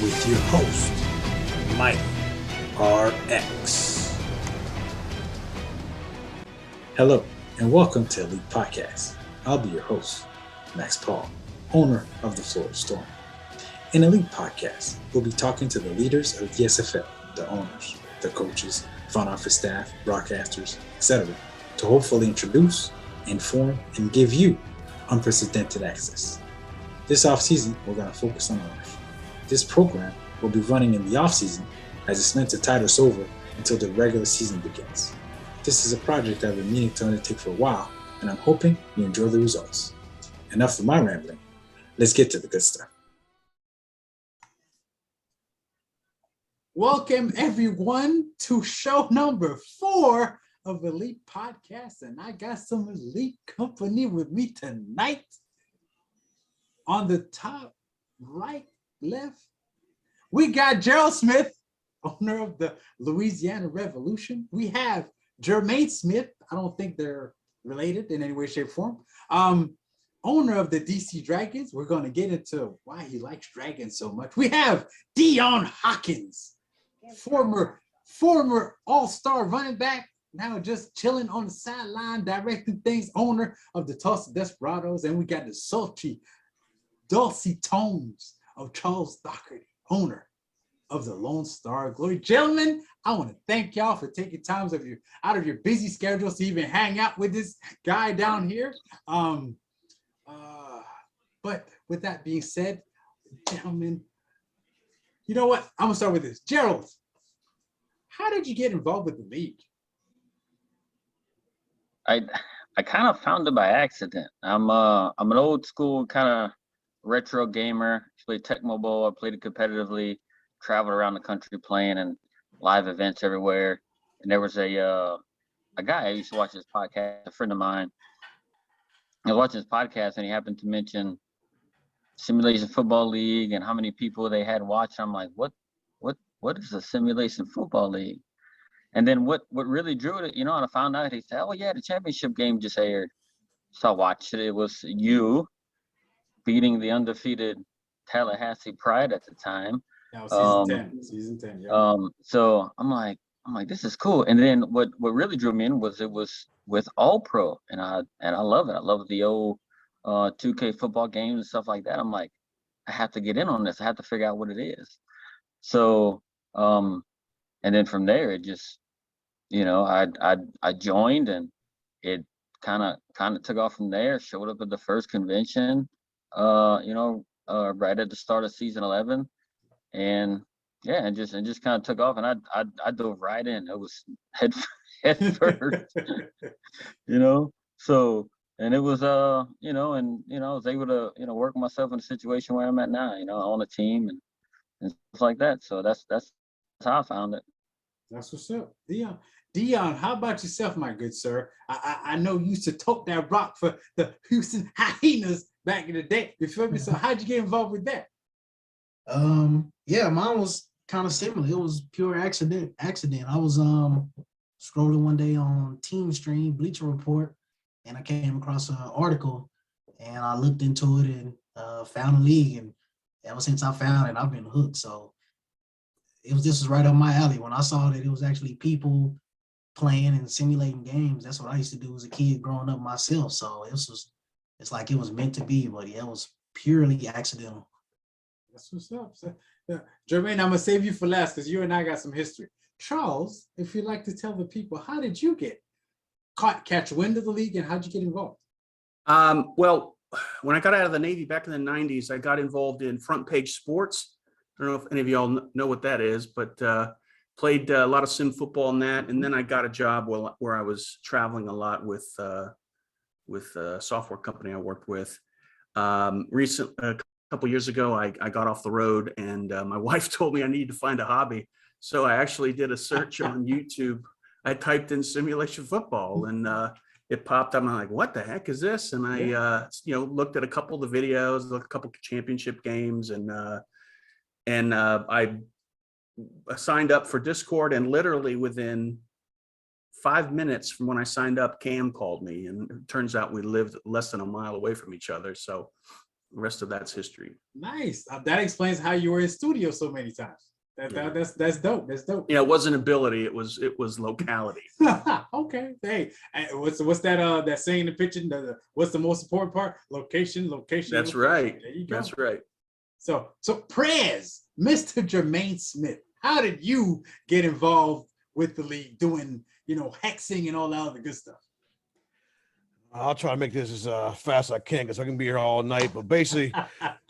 with your host, Mike RX. Hello, and welcome to Elite Podcast. I'll be your host, Max Paul, owner of the Florida Storm. In Elite Podcast, we'll be talking to the leaders of the SFL, the owners, the coaches, front office staff, broadcasters, etc., to hopefully introduce, inform, and give you unprecedented access. This off-season, we're going to focus on owners. This program will be running in the off-season as it's meant to tide us over until the regular season begins. This is a project I've been meaning to undertake for a while, and I'm hoping you enjoy the results. Enough of my rambling. Let's get to the good stuff. Welcome, everyone, to show number 4 of Elite Podcast, and I got some elite company with me tonight. On the top, right, left, we got Gerald Smith, owner of the Louisiana Revolution. We have Jermaine Smith. I don't think they're related in any way, shape, or form. Owner of the DC Dragons. We're going to get into why he likes dragons so much. We have Dion Hawkins, former all-star running back, now just chilling on the sideline, directing things, owner of the Tulsa Desperados. And we got the sultry, dulcet tones of Charles Dougherty, owner of the Lone Star Glory. Gentlemen, I want to thank y'all for taking time out of your busy schedules to even hang out with this guy down here. But with that being said, gentlemen, you know what? I'm gonna start with this. Gerald, how did you get involved with the league? I kind of found it by accident. I'm an old school kind of retro gamer. Played Tecmo Bowl. I played it competitively. Traveled around the country playing and live events everywhere. And there was a guy I used to watch his podcast. A friend of mine. I was watching his podcast and he happened to mention Simulation Football League and how many people they had watching. I'm like, what is a Simulation Football League? And then what really drew it, and I found out, he said, oh yeah, the championship game just aired. So I watched it. It was you beating the undefeated Tallahassee Pride at the time. That was season 10. Yeah. So I'm like, this is cool. And then what really drew me in was it was with All Pro, and I love it. I love the old 2K football games and stuff like that. I'm like, I have to get in on this. I have to figure out what it is. So and then from there it just, I joined, and it kind of took off from there. Showed up at the first convention, right at the start of season 11, and yeah, and just kind of took off, and I dove right in. It was head first, So, and it was I was able to work myself in a situation where I'm at now, on a team and stuff like that. So that's how I found it. That's what's up. Dion, how about yourself, my good sir? I know you used to tote that rock for the Houston Hyenas back in the day. You feel me? So how'd you get involved with that? Yeah, mine was kind of similar. It was pure accident. I was scrolling one day on Team Stream, Bleacher Report, and I came across an article, and I looked into it and found a league, and ever since I found it, I've been hooked. So this was right up my alley. When I saw that it was actually people playing and simulating games, that's what I used to do as a kid growing up myself. So it's like it was meant to be, buddy. It was purely accidental. That's what's up. So, Jermaine, I'm gonna save you for last because you and I got some history. Charles, if you'd like to tell the people, how did you catch wind of the league, and how'd you get involved? Well, when I got out of the Navy back in the 90s, I got involved in Front Page Sports. I don't know if any of y'all know what that is, but played a lot of sim football in that. And then I got a job where I was traveling a lot with a software company I worked with. A couple years ago, I got off the road, and my wife told me I needed to find a hobby. So I actually did a search on YouTube. I typed in simulation football, and it popped up. I'm like, what the heck is this? And I, looked at a couple of the videos, a couple of championship games, and I signed up for Discord, and literally within 5 minutes from when I signed up, Cam called me, and it turns out we lived less than a mile away from each other. So the rest of that's history. Nice. That explains how you were in studio so many times. That's dope. That's dope. Yeah, it wasn't ability. It was locality. Okay. Hey, what's that that saying in the picture? What's the most important part? Location. That's location. right. There you go. That's right. So Prez, Mr. Jermaine Smith, how did you get involved with the league doing, hexing and all that other good stuff? I'll try to make this as fast as I can because I can be here all night. But basically,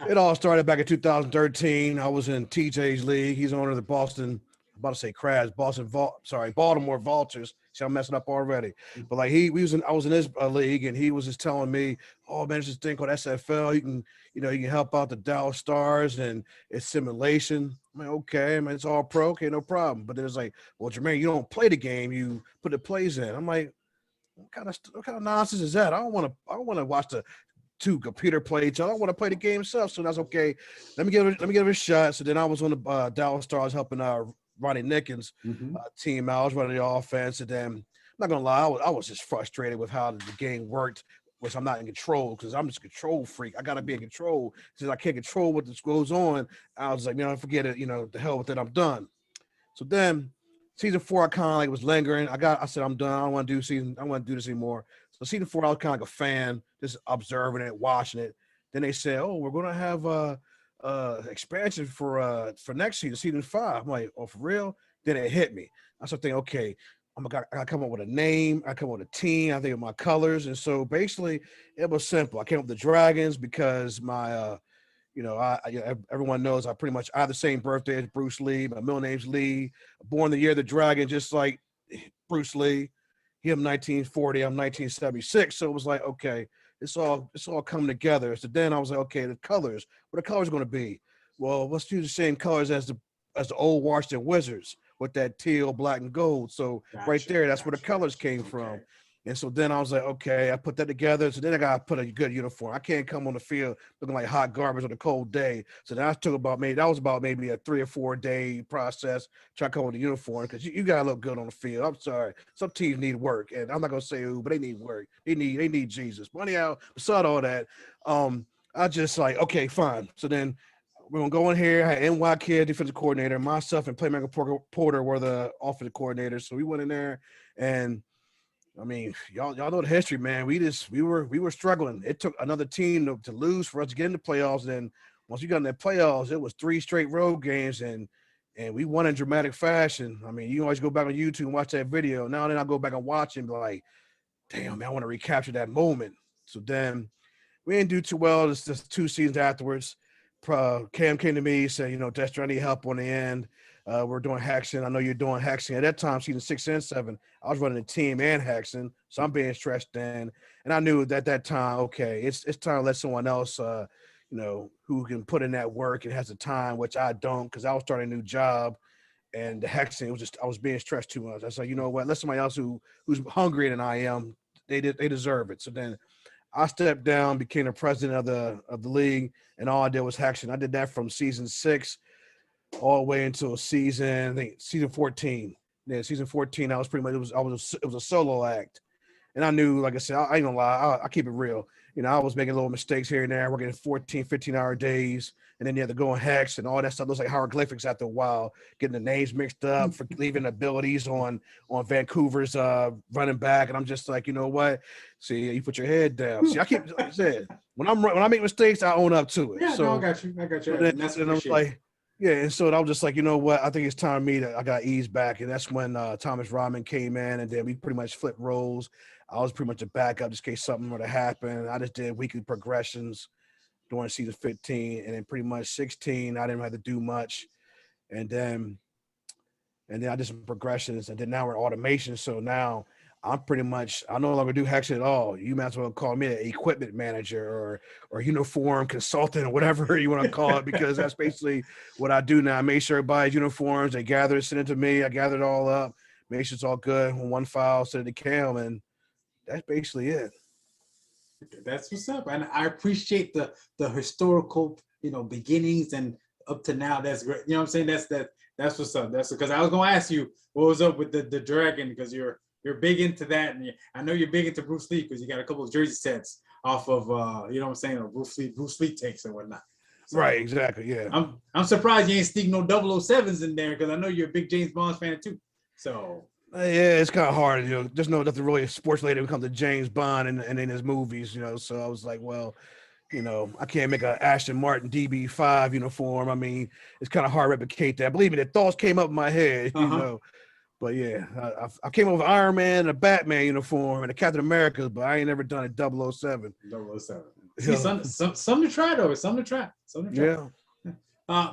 it all started back in 2013. I was in TJ's league. He's owner of the Baltimore Vultures. See, I'm messing up already. But like I was in his league, and he was just telling me, "Oh man, there's this thing called SFL. You can help out the Dallas Stars, and it's simulation." I'm like, okay, man, it's all pro. Okay, no problem. But then it's like, well, Jermaine, you don't play the game. You put the plays in. I'm like, what kind of nonsense is that? I don't want to watch the two computer plays. I don't want to play the game itself. So that's okay. Let me give it a shot. So then I was on the Dallas Stars helping Ronnie Nickens team out. I was running the offense, and then I'm not gonna lie, I was just frustrated with how the game worked, which I'm not in control because I'm just a control freak. I gotta be in control since I can't control what goes on. I was like, forget it. The hell with it. I'm done. So then season 4, I kind of like was lingering. I said, I'm done. I don't want to do this anymore. So season 4, I was kind of like a fan, just observing it, watching it. Then they said, oh, we're going to have expansion for next season 5. I'm like, oh, for real? Then it hit me. I started thinking, okay, I got to come up with a name. I come up with a team. I think of my colors. And so basically it was simple. I came up with the Dragons because my, everyone knows I have the same birthday as Bruce Lee. My middle name's Lee. Born the year of the dragon, just like Bruce Lee. Him 1940, I'm 1976. So it was like, okay, it's all coming together. So then I was like, okay, the colors. What are the colors going to be? Well, let's use the same colors as the old Washington Wizards with that teal, black, and gold. So right there, that's where the colors came from. And so then I was like, okay, I put that together. So then I got to put a good uniform. I can't come on the field looking like hot garbage on a cold day. So that was about maybe a 3 or 4 day process trying to come with a uniform because you got to look good on the field. I'm sorry. Some teams need work. And I'm not going to say who, but they need work. They need Jesus. Money out, beside all that. I just like, okay, fine. So then we're going to go in here. I had NY Kid, defensive coordinator. Myself and Playmaker Porter were the offensive coordinators. So we went in there and I mean, y'all know the history, man. We were struggling. It took another team to lose for us to get into playoffs. And then once we got in the playoffs, it was 3 straight road games, and we won in dramatic fashion. I mean, you always go back on YouTube and watch that video. Now and then I go back and watch and be like, damn, man, I want to recapture that moment. So then we didn't do too well. It's just 2 seasons afterwards. Cam came to me, said, Dexter, I need help on the end. We're doing hexing. I know you're doing hexing. At that time, season 6 and 7, I was running a team and hexing, so I'm being stretched in. And I knew at that time, okay, it's time to let someone else, who can put in that work and has the time, which I don't, because I was starting a new job, and the hexing I was being stretched too much. I said, you know what? Let somebody else who's hungrier than I am. They deserve it. So then I stepped down, became the president of the league, and all I did was hexing. I did that from season 6. All the way until season 14. Yeah, season 14, I was pretty much it was a solo act. And I knew, like I said, I ain't gonna lie, I keep it real. I was making little mistakes here and there, working 14, 15-hour days, and then you had to go and hex and all that stuff. Looks like hieroglyphics after a while, getting the names mixed up, for leaving abilities on Vancouver's running back. And I'm just like, you know what? See, you put your head down. See, like I said, when I make mistakes, I own up to it. Yeah, so no, I got you. And I was like, yeah, and so I was just like, you know what? I think it's time for me I got ease back, and that's when Thomas Rodman came in, and then we pretty much flipped roles. I was pretty much a backup just in case something were to happen. I just did weekly progressions during season 15, and then pretty much 16, I didn't have to do much, and then I did some progressions, and then now we're in automation. So now I'm pretty much, I no longer do hexing at all. You might as well call me an equipment manager or uniform consultant or whatever you want to call it, because that's basically what I do now. I make sure everybody's uniforms, they gather it, send it to me. I gather it all up, make sure it's all good on one file, send it to Cam, and that's basically it. That's what's up. And I appreciate the historical, beginnings and up to now. That's great. You know what I'm saying? That's what's up. That's because I was going to ask you what was up with the dragon, because you're big into that, and I know you're big into Bruce Lee because you got a couple of jersey sets off of you know what I'm saying, Bruce Lee takes and whatnot. So, Right, exactly. Yeah. I'm surprised you ain't sneak no 007s in there because I know you're a big James Bond fan too. So Yeah, it's kind of hard, you know. There's nothing really sports related when it comes to James Bond and in his movies, you know. So I was like, well, you know, I can't make a Ashton Martin DB5 uniform. I mean, it's kind of hard to replicate that. Believe me, the thoughts came up in my head, you know. But yeah, I came up with Iron Man and a Batman uniform and a Captain America, but I ain't never done a 007. 007. See, some to try though. Some to try. Yeah.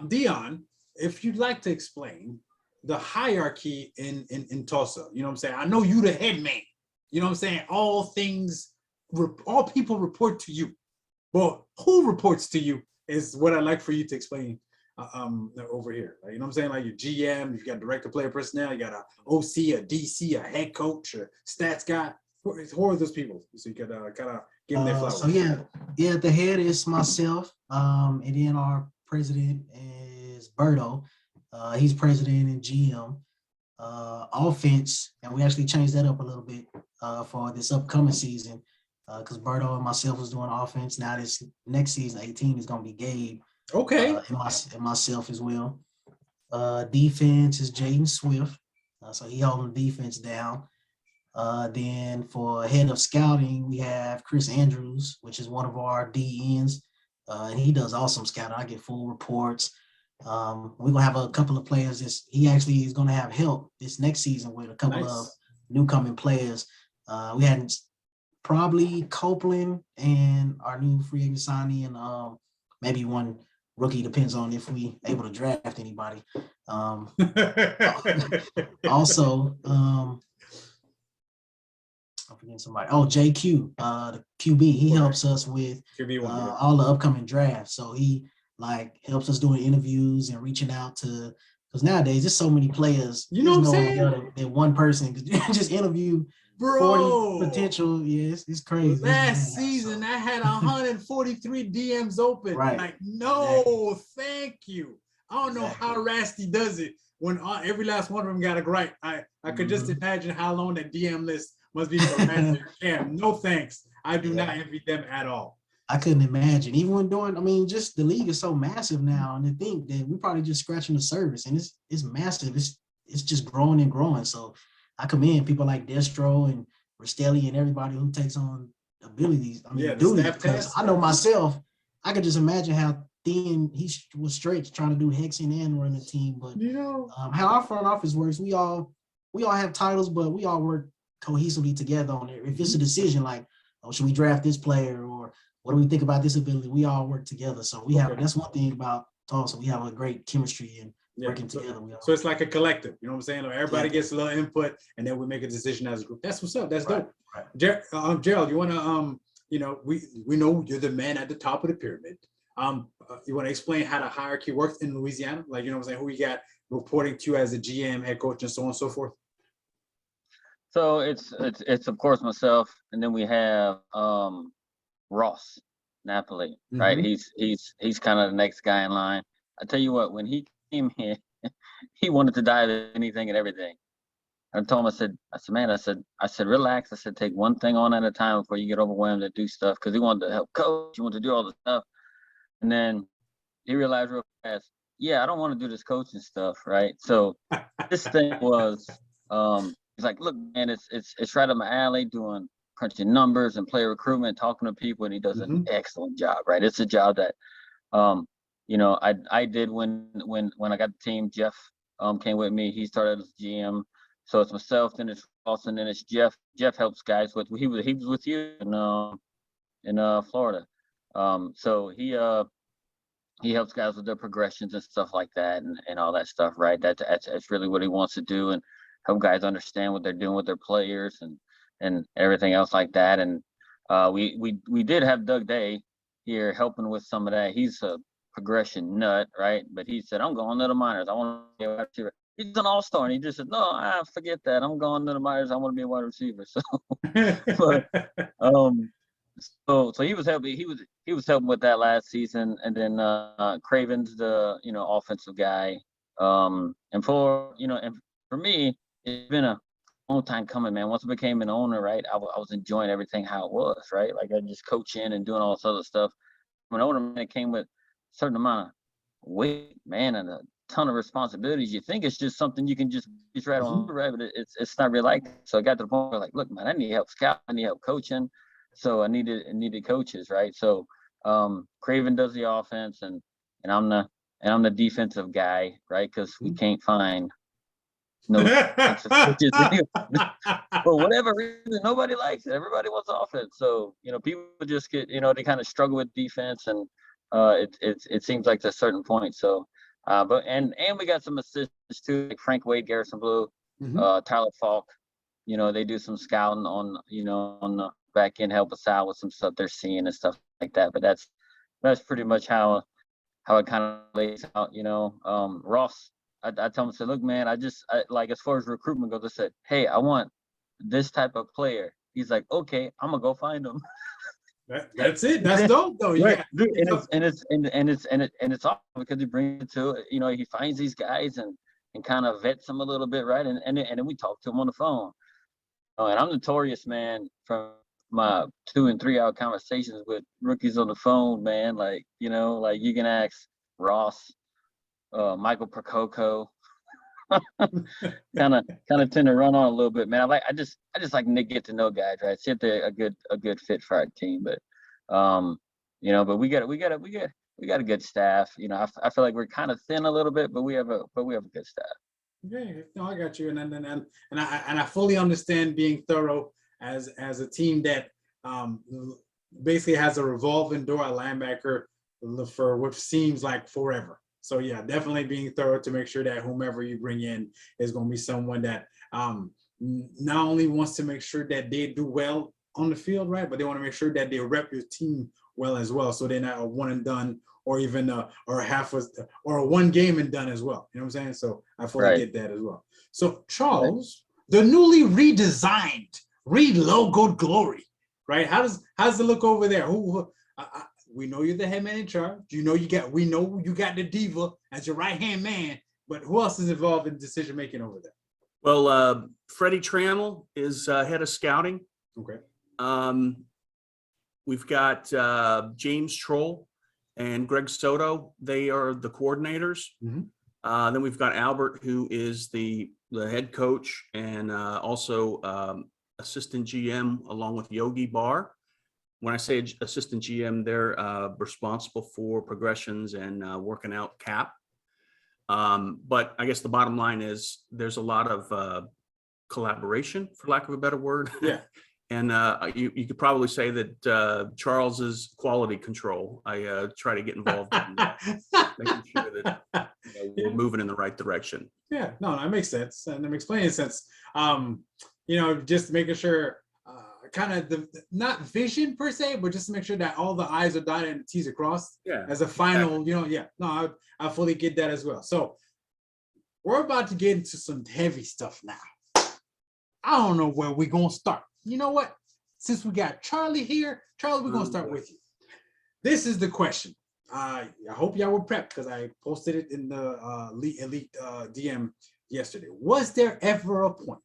Dion, if you'd like to explain the hierarchy in Tulsa, you know what I'm saying? I know you the head man. You know what I'm saying? All people report to you. But who reports to you is what I'd like for you to explain over here. Like, you know what I'm saying? Like your GM, you've got director player personnel, you got a OC, a DC, a head coach, a stats guy. Who are those people? So you could kind of give them their flowers. So yeah, the head is myself, and then our president is Berto. He's president and GM. Offense, and we actually changed that up a little bit for this upcoming season because Berto and myself was doing offense. Now this next season, 18, is going to be Gabe. Okay. And myself as well. Defense is Jaden Swift. So he holding the defense down. Then for head of scouting, we have Chris Andrews, which is one of our DNs. And he does awesome scouting. I get full reports. We're gonna have a couple of players. He actually is gonna have help this next season with a couple of newcoming players. We had probably Copeland and our new free agent signing, and maybe one rookie. Depends on if we able to draft anybody. Also, I'm forgetting somebody. Oh, JQ, the QB. He helps us with all the upcoming drafts. So he helps us doing interviews and reaching out to, because nowadays there's so many players. You know what I'm saying? That one person could just interview 40 potential. Yes, it's crazy. Last season, I had 143 DMs open. Right. Like, no, thank you. I don't know how Rasty does it when every last one of them got a gripe. I could just imagine how long that DM list must be for Rasty. Cam, no thanks. I do not envy them at all. I couldn't imagine. Even when doing, just the league is so massive now, and to think that we're probably just scratching the surface, and it's massive. It's just growing and growing. So I commend people like Destro and Rastelli and everybody who takes on abilities. Duties, because I know myself, I could just imagine how thin he was stretched trying to do hexing and run a team. But how our front office works, we all have titles, but we all work cohesively together on it. If it's a decision like, oh, should we draft this player, or what do we think about this ability? We all work together. So we have, that's one thing about Tulsa. We have a great chemistry and working together. So it's like a collective, you know what I'm saying? Everybody gets a little input and then we make a decision as a group. That's what's up. That's dope. Right. Gerald, you want to, we know you're the man at the top of the pyramid. You want to explain how the hierarchy works in Louisiana? Like, you know what I'm saying? Who you got reporting to you as a GM, head coach, and so on and so forth? So it's of course myself, and then we have Ross Napoli, right? He's kind of the next guy in line. I tell you what, when he came here, he wanted to dive in anything and everything. I told him, I said, relax. I said, take one thing on at a time before you get overwhelmed and do stuff, because he wanted to help coach, he wanted to do all the stuff. And then he realized real fast, I don't want to do this coaching stuff, right? So this thing was, he's like, look, man, it's right up my alley, doing crunching numbers and player recruitment, talking to people, and he does an excellent job, right? It's a job that, I did when I got the team. Jeff came with me. He started as GM, so it's myself, then it's Ross, and then it's Jeff. Jeff helps guys with. He was with you in Florida, so he helps guys with their progressions and stuff like that, and all that stuff, right? That's really what he wants to do, and help guys understand what they're doing with their players and everything else like that. And we did have Doug Day here helping with some of that. He's a progression nut, right? But he said, I'm going to the minors. I want to be a wide receiver. He's an all-star, and he just said, no, I forget that. I'm going to the minors. I want to be a wide receiver. So, so he was helping. He was helping with that last season, and then Craven's the offensive guy. And for me, it's been a long time coming, man. Once I became an owner, right, I was enjoying everything how it was, right? Like I just coaching and doing all this other stuff. When owner, man, it came with a certain amount of weight, man, and a ton of responsibilities. You think it's just something you can just right on, right? But it's not really like that. So I got to the point where like, look, man, I need help scout, I need help coaching. So I needed coaches, right? So Craven does the offense, and I'm the defensive guy, right? Because we can't find no defensive coaches. For whatever reason, nobody likes it. Everybody wants offense. So, people just get, they kind of struggle with defense, and it seems like to a certain point. So, but we got some assists too, like Frank Wade, Garrison Blue, Tyler Falk. They do some scouting on the back end, help us out with some stuff they're seeing and stuff like that. But that's pretty much how it kind of lays out. Ross, I tell him, I said, look, man, I like, as far as recruitment goes, I said, hey, I want this type of player. He's like, okay, I'm gonna go find him. That's it. That's dope, though. Right. Yeah. It's awesome because he brings it to, he finds these guys and kind of vets them a little bit, right? And then we talk to him on the phone. And I'm notorious, man, from my 2 and 3 hour conversations with rookies on the phone, man. Like, like you can ask Ross, Michael Prococo, kind of tend to run on a little bit, man. I just like to get to know guys, right? See if they're a good fit for our team. But but we got a good staff. I feel like we're kind of thin a little bit, but we have a good staff. Yeah, no, I got you, and I fully understand being thorough as a team that basically has a revolving door at linebacker for what seems like forever. So yeah, definitely being thorough to make sure that whomever you bring in is going to be someone that not only wants to make sure that they do well on the field, right, but they want to make sure that they rep your team well as well, so they're not a one and done, or even or a one game and done as well. You know what I'm saying? So I fully get that as well. So Charles, the newly redesigned, re-logoed Glory, right? How does it look over there? We know you're the head man in charge. We know you got the diva as your right hand man, but who else is involved in decision making over there? Well, Freddie Trammell is head of scouting. Okay. We've got James Troll and Greg Soto. They are the coordinators. Then we've got Albert, who is the head coach and also assistant GM, along with Yogi Barr. When I say assistant GM, they're responsible for progressions and working out cap. But I guess the bottom line is there's a lot of collaboration, for lack of a better word. Yeah. And you could probably say that Charles is quality control. I try to get involved in making sure that we're moving in the right direction. Yeah, no, that makes sense, and I'm explaining sense. Just making sure, kind of not vision per se, but just to make sure that all the I's are dotted and the T's are crossed. Yeah. As a final, No, I fully get that as well. So we're about to get into some heavy stuff now. I don't know where we're gonna start. You know what? Since we got Charlie here, Charlie, we're gonna start with you. This is the question. I hope y'all were prepped because I posted it in the elite DM yesterday. Was there ever a point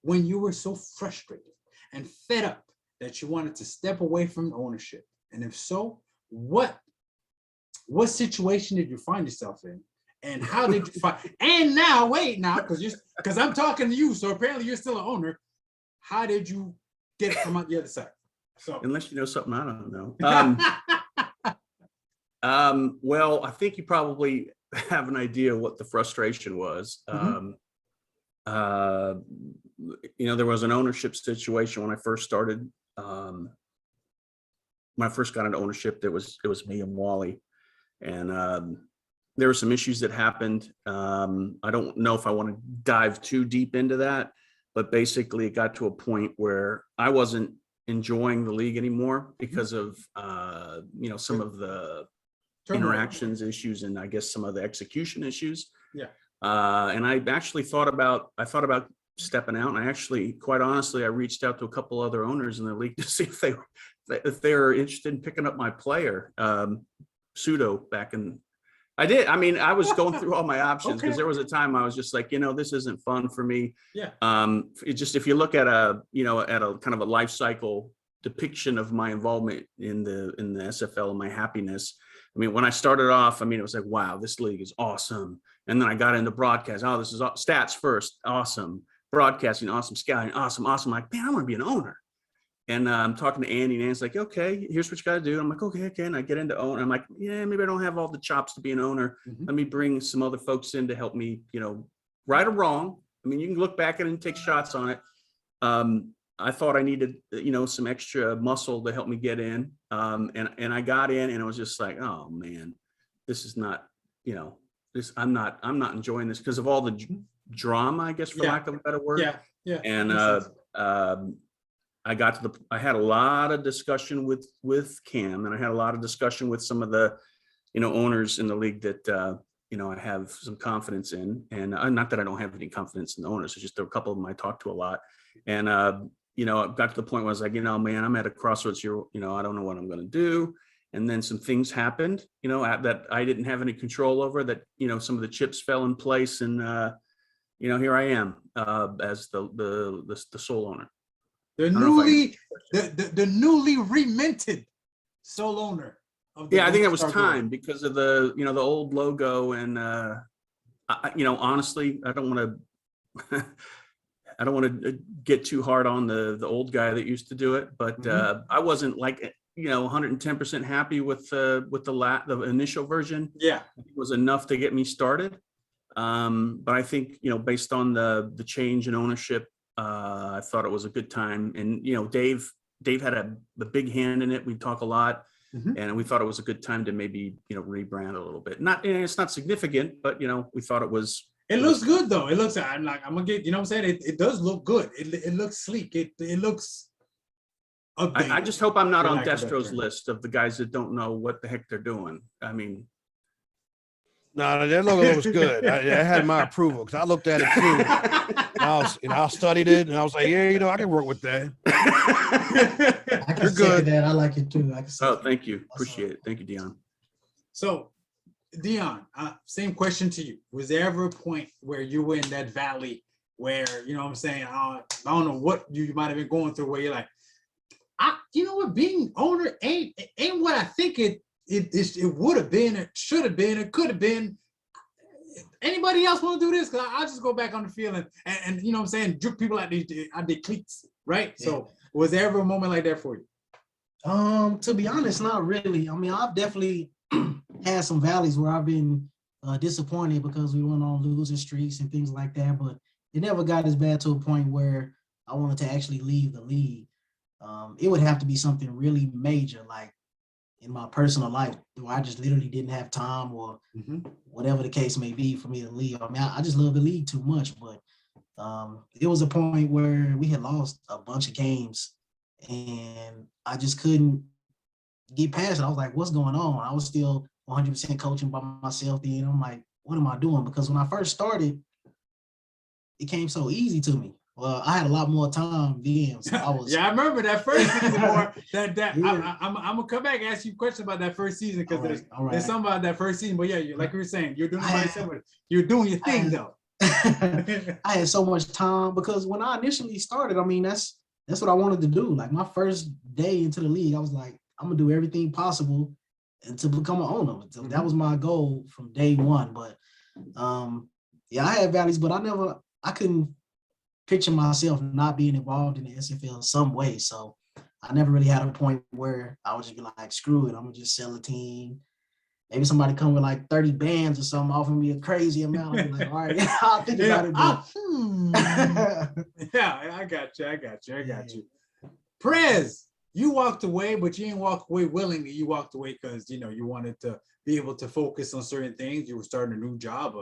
when you were so frustrated and fed up that you wanted to step away from ownership? And if so, what situation did you find yourself in? And how did you find? And now, wait, because I'm talking to you, so apparently you're still an owner. How did you get it from out the other side? So, unless you know something I don't know. Well, I think you probably have an idea what the frustration was. There was an ownership situation when I first started. When I first got into ownership, it was me and Wally, and there were some issues that happened. I don't know if I want to dive too deep into that, but basically it got to a point where I wasn't enjoying the league anymore because of some of the interactions issues and I guess some of the execution issues. Yeah. And I actually thought about stepping out. And I actually, quite honestly, I reached out to a couple other owners in the league to see if they were interested in picking up my player, Pseudo, back in. I did. I mean, I was going through all my options because Okay. there was a time I was just like, this isn't fun for me. Yeah. It just, if you look at a kind of a life cycle depiction of my involvement in the SFL and my happiness. I mean, when I started off, I mean, it was like, wow, this league is awesome. And then I got into broadcast. Oh, this is stats first. Awesome. Broadcasting, awesome. Scouting, awesome. Like, man, I want to be an owner. And I'm talking to Andy, and Andy's like, okay, here's what you got to do. I'm like, okay. And I get into owner. I'm like, yeah, maybe I don't have all the chops to be an owner. Mhm. Let me bring some other folks in to help me, right or wrong. I mean, you can look back at it and take shots on it. I thought I needed, some extra muscle to help me get in. And I got in, and it was just like, oh man, this is not, I'm not enjoying this because of all the drama, I guess, for lack of a better word. Yeah. And I had a lot of discussion with Cam, and I had a lot of discussion with some of the, owners in the league that, I have some confidence in. And not that I don't have any confidence in the owners, it's just there were a couple of them I talked to a lot. And, it got to the point where I was like, man, I'm at a crossroads here. I don't know what I'm going to do. And then some things happened, that I didn't have any control over, that, some of the chips fell in place. And, here I am as the sole owner. The newly reminted sole owner of the I think that was Star time Board. because of the the old logo. And honestly, I don't want to get too hard on the old guy that used to do it, but I wasn't like 110% happy with the initial version. Yeah. It was enough to get me started. But I think based on the change in ownership, I thought it was a good time. And Dave had a big hand in it. We talk a lot, and we thought it was a good time to maybe rebrand a little bit. It's not significant, but we thought it was. It looks good though. It looks. I'm gonna get. You know what I'm saying? It does look good. It looks sleek. It looks. I just hope I'm not on Destro's list of the guys that don't know what the heck they're doing. I mean. No, that logo was good. I had my approval because I looked at it too. And I studied it, and I was like, yeah, I can work with that. I can second that. I like it too. Thank you. Appreciate it. Thank you, Dion. So, Dion, same question to you. Was there ever a point where you were in that valley where, what I'm saying, I don't know what you might have been going through, where you're like, what, being owner ain't what I think it would have been, it should have been, it could have been. Anybody else want to do this? Because I'll just go back on the field and you know what I'm saying, drip people at their cleats, right? Yeah. So was there ever a moment like that for you? To be honest, not really. I mean, I've definitely had some valleys where I've been disappointed because we went on losing streaks and things like that, but it never got as bad to a point where I wanted to actually leave the league. It would have to be something really major, like in my personal life, where I just literally didn't have time or whatever the case may be for me to leave. I mean, I just love the league too much, but it was a point where we had lost a bunch of games and I just couldn't get past it. I was like, what's going on? I was still 100% coaching by myself then. I'm like, what am I doing? Because when I first started, it came so easy to me. Well, I had a lot more time then. So I was. Yeah, I remember that first season. More that Yeah. I'm gonna come back and ask you a question about that first season because there's something about that first season. But yeah, like you were saying, you're doing you're doing your thing though. I had so much time because when I initially started, I mean, that's what I wanted to do. Like my first day into the league, I was like, I'm gonna do everything possible and to become an owner. So that was my goal from day one. But yeah, I had valleys, but I couldn't picture myself not being involved in the SFL in some way. So I never really had a point where I would just be like, screw it, I'm gonna just sell a team. Maybe somebody come with like 30 bands or something, offering me a crazy amount. I'm like, all right, I'll think about it. Yeah, I got you. Prez, you walked away, but you didn't walk away willingly. You walked away because you wanted to be able to focus on certain things. You were starting a new job,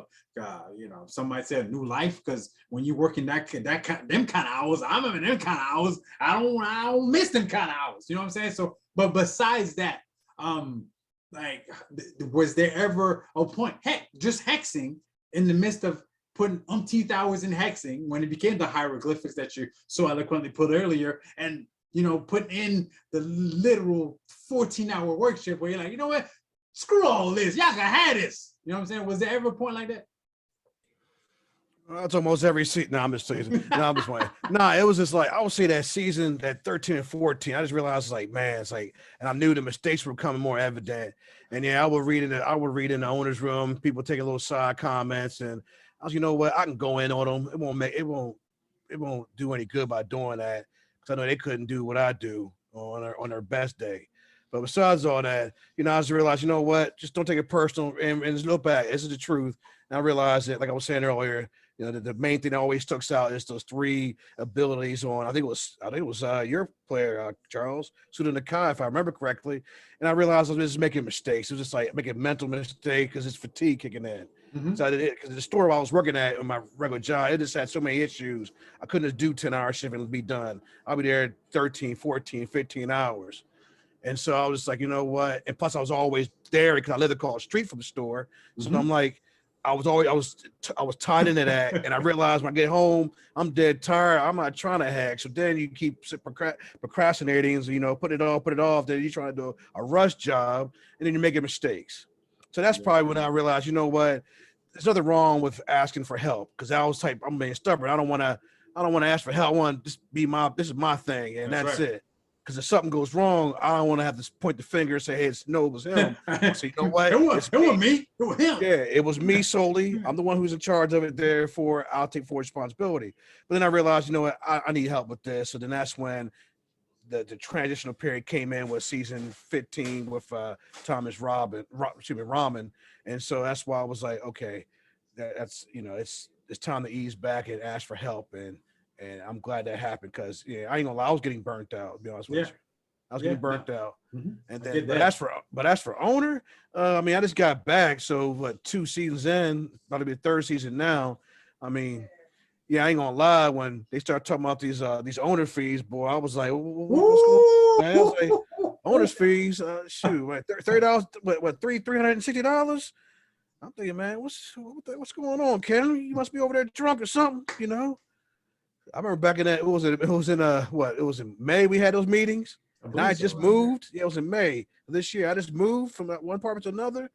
some might say a new life, because when you work in them kind of hours, I'm in them kind of hours. I don't miss them kind of hours. You know what I'm saying? So, but besides that, was there ever a point, just hexing in the midst of putting umpteenth hours in hexing when it became the hieroglyphics that you so eloquently put earlier, and putting in the literal 14-hour work shift where you're like, you know what? Screw all this. Y'all can have this. You know what I'm saying? Was there ever a point like that? It's almost every season. No, I'm just teasing. No, I'm just playing. No, it was just like I would say that season, that 13 and 14. I just realized, like, man, it's like, and I knew the mistakes were becoming more evident. And yeah, I would read in the owner's room, people taking little side comments, and I was, you know what, I can go in on them. It won't do any good by doing that because I know they couldn't do what I do on their best day. But besides all that, you know, I just realized, you know what, just don't take it personal and just look back. This is the truth. And I realized that, like I was saying earlier, you know, the main thing that always sticks out is those three abilities on. I think it was your player, Charles Nakai, if I remember correctly. And I realized I was just making mistakes. It was just like making mental mistake because it's fatigue kicking in. Mm-hmm. So because the store I was working at in my regular job, it just had so many issues. I couldn't just do 10-hour shift and be done. I'll be there 13, 14, 15 hours. And so I was like, you know what? And plus I was always there because I lived across the street from the store. So I'm like, I was tied into that, and I realized when I get home, I'm dead tired. I'm not trying to hack. So then you keep procrastinating, so, you know, put it off. Then you're trying to do a rush job, and then you're making mistakes. So that's probably when I realized, you know what, there's nothing wrong with asking for help because I was I'm being stubborn. I don't want to ask for help. I want to just this is my thing, and that's it. Because if something goes wrong, I don't want to have to point the finger and say, hey, it was him. So you know what? It was me. It was him. Yeah, it was me solely. I'm the one who's in charge of it. Therefore, I'll take full responsibility. But then I realized, you know what? I need help with this. So then that's when the transitional period came in with season 15 with Thomas Rahman. And so that's why I was like, okay, that's, you know, it's time to ease back and ask for help. And I'm glad that happened because, yeah, I ain't gonna lie, I was getting burnt out, to be honest with you. I was getting burnt out. Mm-hmm. And then, but as for owner, I mean, I just got back. So what, 2 seasons in, about to be the 3rd season now. I mean, yeah, I ain't gonna lie. When they start talking about these owner fees, boy, I was like, what's going on, man? I was like, owner's fees, shoot, what, $30, what, $360? I'm thinking, man, what's going on, Ken? You must be over there drunk or something, you know? I remember back in that, it was in May we had those meetings. And I just moved. Yeah, it was in May this year. I just moved from one apartment to another.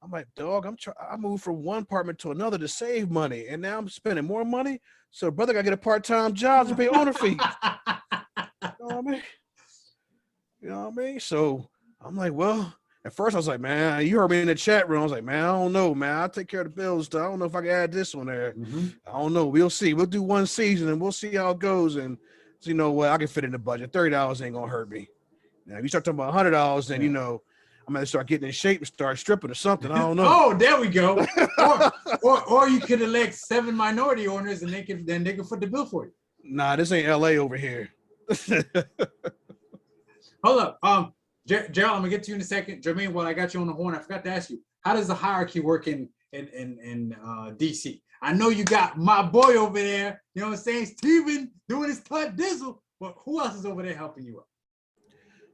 I'm like, dog, I moved from one apartment to another to save money. And now I'm spending more money. So brother, I gotta get a part-time job to pay owner fees. You know what I mean? So I'm like, well, at first I was like, man, you heard me in the chat room. I was like, man, I don't know, man. I'll take care of the bills. I don't know if I can add this on there. Mm-hmm. I don't know. We'll see. We'll do one season and we'll see how it goes. And so, you know what? I can fit in the budget. $30 ain't gonna hurt me. Now, if you start talking about $100, then you know I'm gonna start getting in shape and start stripping or something. I don't know. Oh, there we go. or you could elect 7 minority owners and they can foot the bill for you. Nah, this ain't LA over here. Hold up. Gerald, I'm gonna get to you in a second. Jermaine, while I got you on the horn, I forgot to ask you, how does the hierarchy work in DC? I know you got my boy over there, you know what I'm saying, Steven doing his tut dizzle, but who else is over there helping you out?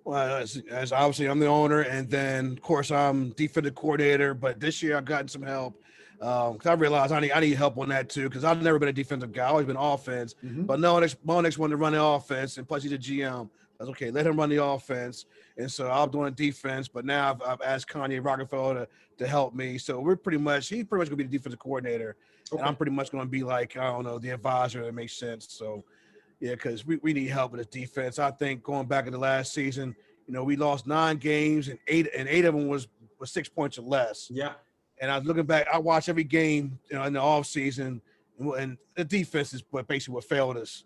Well, as obviously I'm the owner, and then of course I'm defensive coordinator. But this year I've gotten some help because I realized I need help on that too. Because I've never been a defensive guy, I've always been offense. Mm-hmm. But no, Monex wanted to run the offense, and plus he's a GM. I was okay. Let him run the offense, and so I'm doing defense. But now I've asked Kanye Rockefeller to help me. So he's pretty much gonna be the defensive coordinator, and I'm pretty much gonna be like, I don't know, the advisor. That makes sense. So. Yeah, because we need help with this defense. I think going back in the last season, you know, we lost 9 games and eight of them was 6 points or less. Yeah. And I was looking back, I watched every game, you know, in the off season, and the defense is basically what failed us.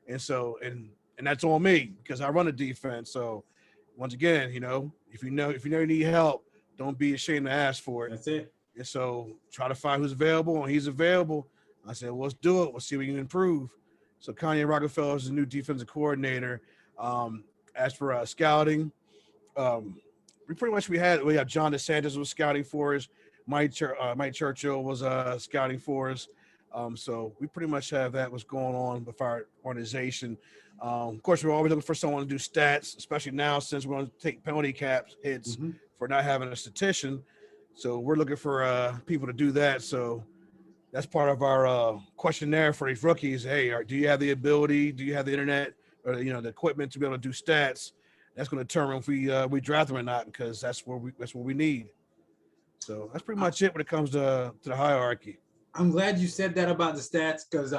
And so, and that's on me because I run a defense. So once again, you know if you need help, don't be ashamed to ask for it. That's it. And so try to find who's available, and he's available. I said, well, let's do it. Let's see if we can improve. So Kanye Rockefeller is the new defensive coordinator. As for scouting, we have John DeSantis was scouting for us. Mike Churchill was scouting for us. So we pretty much have that what's going on with our organization. Of course, we're always looking for someone to do stats, especially now since we're going to take penalty caps hits for not having a statistician. So we're looking for people to do that. So that's part of our questionnaire for these rookies. Hey, do you have the ability? Do you have the internet or the equipment to be able to do stats? That's going to determine if we draft them or not, because that's what we need. So that's pretty much it when it comes to the hierarchy. I'm glad you said that about the stats because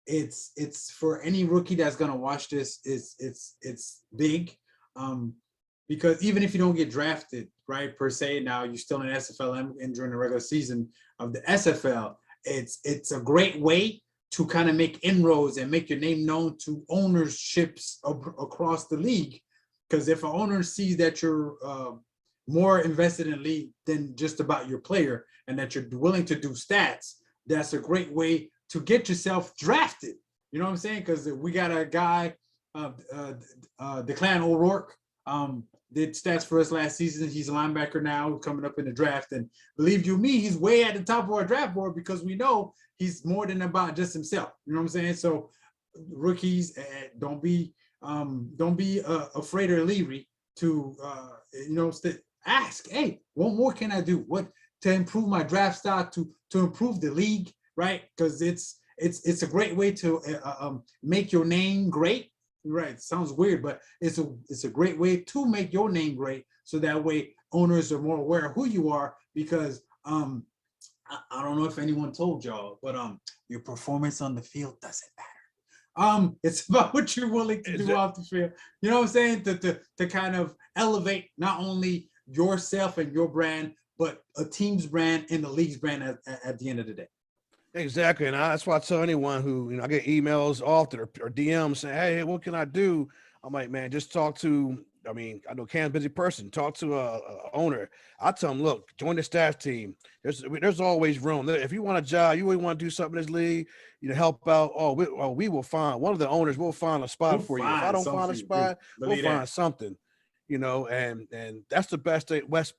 it's for any rookie that's gonna watch this, it's big. Because even if you don't get drafted, right, per se, now you're still in SFL and during the regular season of the SFL, it's a great way to kind of make inroads and make your name known to ownerships across the league. Because if an owner sees that you're more invested in the league than just about your player and that you're willing to do stats, that's a great way to get yourself drafted. You know what I'm saying? Because we got a guy, Declan O'Rourke, did stats for us last season. He's a linebacker now coming up in the draft. And believe you me, he's way at the top of our draft board because we know he's more than about just himself. You know what I'm saying? So rookies, don't be afraid or leery to, ask, hey, what more can I do? What to improve my draft stock, to improve the league, right? Because it's a great way to make your name great. Right, sounds weird, but it's a great way to make your name great, so that way owners are more aware of who you are. Because I don't know if anyone told y'all, but your performance on the field doesn't matter. It's about what you're willing to do off the field. You know what I'm saying? To kind of elevate not only yourself and your brand, but a team's brand and the league's brand at the end of the day. Exactly, and that's why I tell anyone who I get emails often or DMs saying, "Hey, what can I do?" I'm like, man, just talk to. I mean, I know Cam's a busy person. Talk to a owner. I tell them, look, join the staff team. There's always room. If you want a job, you really want to do something in this league, help out. We will find one of the owners. Will find a spot for you. If I don't find a spot, we'll find something. And that's the best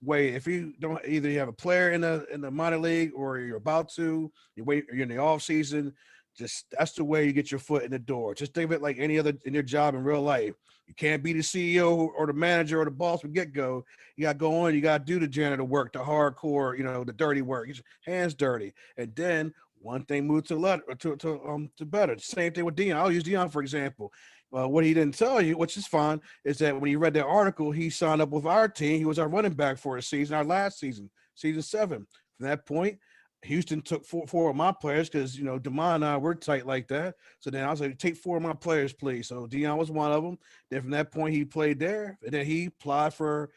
way. If you don't, either you have a player in the minor league or you're about to, you're in the off season, that's the way you get your foot in the door. Just think of it like any other in your job in real life. You can't be the CEO or the manager or the boss from get-go. You got to go on. You got to do the janitor work, the hardcore, the dirty work. Get your hands dirty, and then one thing moves to better. The same thing with Dion. I'll use Dion for example. What he didn't tell you, which is fine, is that when you read that article, he signed up with our team. He was our running back for a season, our last season, season 7. From that point, Houston took four of my players because, DeMond and I were tight like that. So then I was like, take 4 of my players, please. So Dion was one of them. Then from that point, he played there. And then he applied for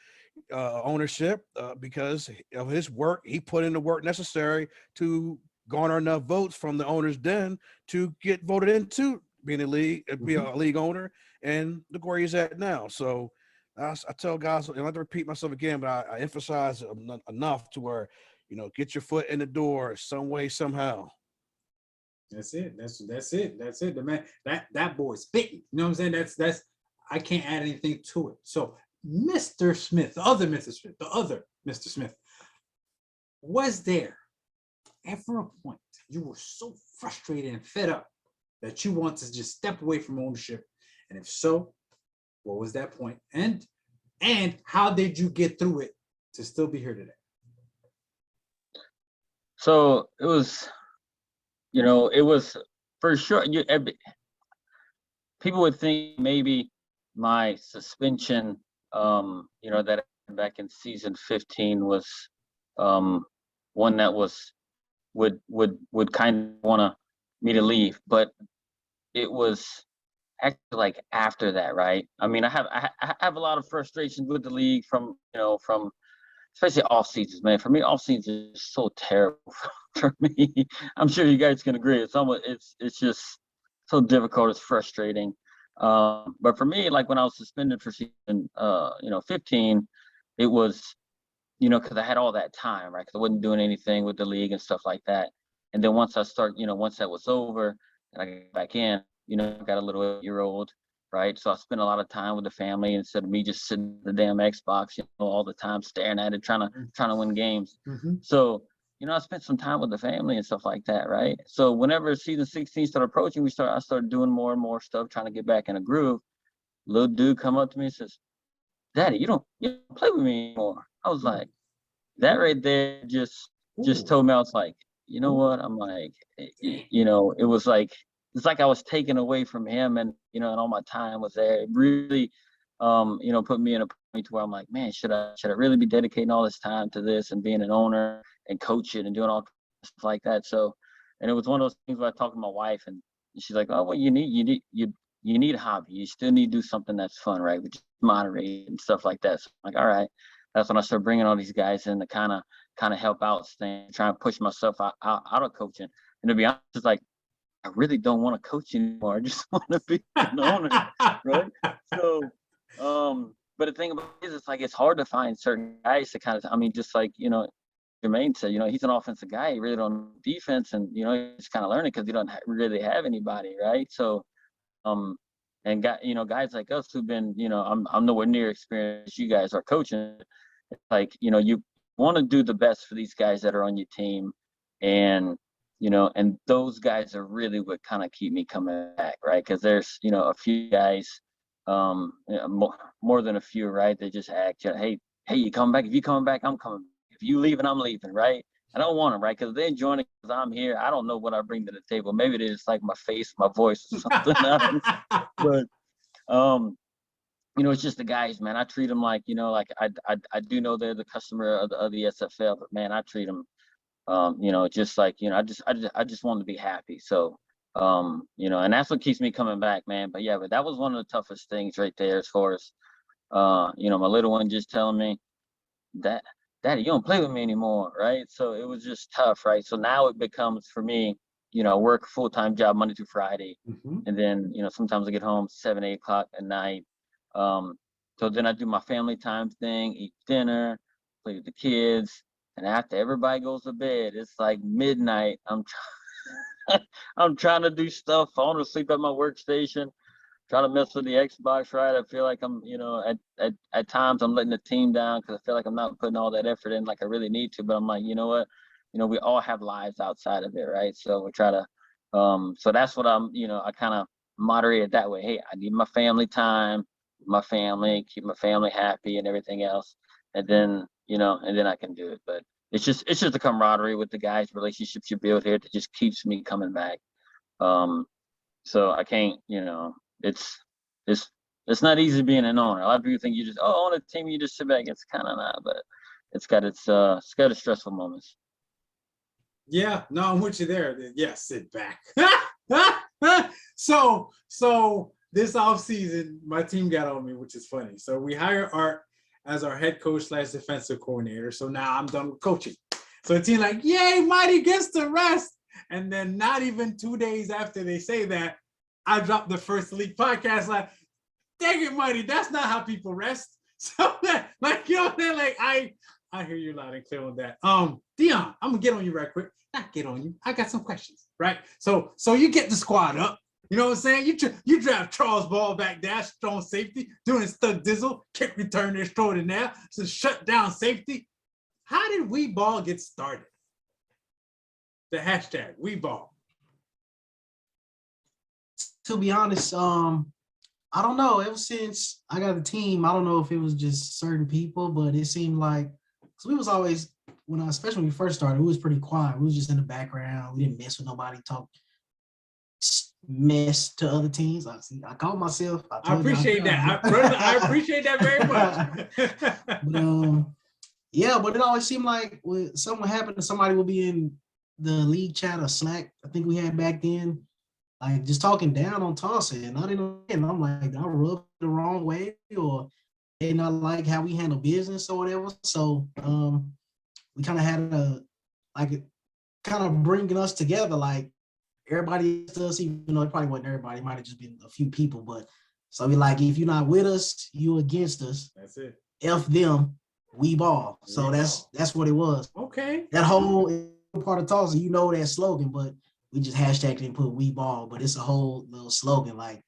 ownership because of his work. He put in the work necessary to garner enough votes from the owners then to get voted into being a league, be a league owner, and look where he's at now. So I tell guys, and I have to repeat myself again, but I emphasize enough to where, get your foot in the door some way, somehow. That's it. That's it. The man, that boy's spitting. You know what I'm saying? That's I can't add anything to it. So Mr. Smith, the other Mr. Smith, was there ever a point you were so frustrated and fed up that you want to just step away from ownership? And if so, what was that point? And how did you get through it to still be here today? So it was, it was for sure. People would think maybe my suspension, that back in season 15 was one that would kind of want me to leave, but it was actually like after that, right? I mean, I have a lot of frustrations with the league from especially off seasons, man. For me, off season is so terrible for me. I'm sure you guys can agree. It's just so difficult. It's frustrating. But for me, like when I was suspended for season 15, it was, because I had all that time, right? Because I wasn't doing anything with the league and stuff like that. And then once that was over and I got back in, I got a little 8-year-old, right? So I spent a lot of time with the family instead of me just sitting at the damn Xbox, all the time staring at it, trying to win games. Mm-hmm. So, I spent some time with the family and stuff like that, right? So whenever season 16 started approaching, I started doing more and more stuff, trying to get back in a groove. Little dude come up to me and says, "Daddy, you don't play with me anymore." I was like, that right there just told me, I was like, you know what? I'm like, it was like, it's like I was taken away from him, and and all my time was there. It really put me in a point where I'm like, man, should I really be dedicating all this time to this and being an owner and coaching and doing all stuff like that? So, and it was one of those things where I talked to my wife, and she's like, oh, well, you need a hobby. You still need to do something that's fun, right? Which is moderate and stuff like that. So I'm like, all right. That's when I started bringing all these guys in to kind of help out things, trying to push myself out of coaching. And to be honest, it's like, I really don't want to coach anymore. I just want to be an owner, right? So, but the thing about it is, it's like, it's hard to find certain guys to kind of, I mean, just like, Jermaine said, he's an offensive guy. He really don't know defense, and, he's kind of learning because he don't really have anybody, right? So, and guys like us who've been, I'm nowhere near experienced you guys are coaching. It's like, you want to do the best for these guys that are on your team, and and those guys are really what kind of keep me coming back, right? Because there's a few guys, more than a few, right? They just act, hey, you coming back? If you coming back, I'm coming. If you leaving, I'm leaving, right? I don't want them, right? Because they're enjoying it because I'm here. I don't know what I bring to the table. Maybe they just like my face, my voice, or something. But it's just the guys, man. I treat them like, I do know they're the customer of the SFL, but man, I treat them, just like, I just want to be happy. So, and that's what keeps me coming back, man. But yeah, but that was one of the toughest things right there, as far as, my little one just telling me that, Daddy, you don't play with me anymore, right? So it was just tough, right? So now it becomes, for me, I work a full-time job Monday through Friday. Mm-hmm. And then, sometimes I get home 7, 8 o'clock at night. So then I do my family time thing, eat dinner, play with the kids. And after everybody goes to bed, it's like midnight. I'm trying to do stuff. I want to sleep at my workstation, trying to mess with the Xbox, right? I feel like I'm, at times I'm letting the team down because I feel like I'm not putting all that effort in like I really need to. But I'm like, you know what? We all have lives outside of it, right? So we try to, so that's what I'm, I kind of moderate it that way. Hey, I need my family time, my family, keep my family happy and everything else. And then, and then I can do it. But it's just the camaraderie with the guys, relationships you build here that just keeps me coming back. So I can't, it's not easy being an owner. A lot of people think you just, own a team, you just sit back. It's kind of not, but it's got its stressful moments. Yeah, no, I'm with you there. Yeah, sit back. So this offseason, my team got on me, which is funny. So we hire Art as our head coach / defensive coordinator. So now I'm done with coaching. So the team like, yay, Mighty gets to rest. And then not even 2 days after they say that, I dropped the first Elite podcast. Like, dang it, Mighty, that's not how people rest. So like, like I hear you loud and clear on that. Dion, I'm gonna get on you right quick. Not get on you. I got some questions, right? So you get the squad up. You know what I'm saying? You draft Charles Ball back there, strong safety, doing stuck dizzle, kick return extraordinaire, so shut down safety. How did We Ball get started? The hashtag We Ball. To be honest, I don't know. Ever since I got the team, I don't know if it was just certain people, but it seemed like, because we was always, especially when we first started, we was pretty quiet. We was just in the background. We didn't mess with nobody, talk mess to other teams. I called myself. I appreciate that. I appreciate that very much. But it always seemed like when something happened, somebody would be in the league chat or Slack, I think we had back then, like just talking down on Tulsa, and I didn't know. And I'm like, I rubbed the wrong way, or they not like how we handle business or whatever. So we kind of had kind of bringing us together, like everybody does, even though it probably wasn't everybody, it might have just been a few people. But so we like, if you're not with us, you against us. That's it. F them, we ball. So that's what it was. Okay. That whole part of Tulsa, that slogan, but we just hashtagged it and put we ball. But it's a whole little slogan, like,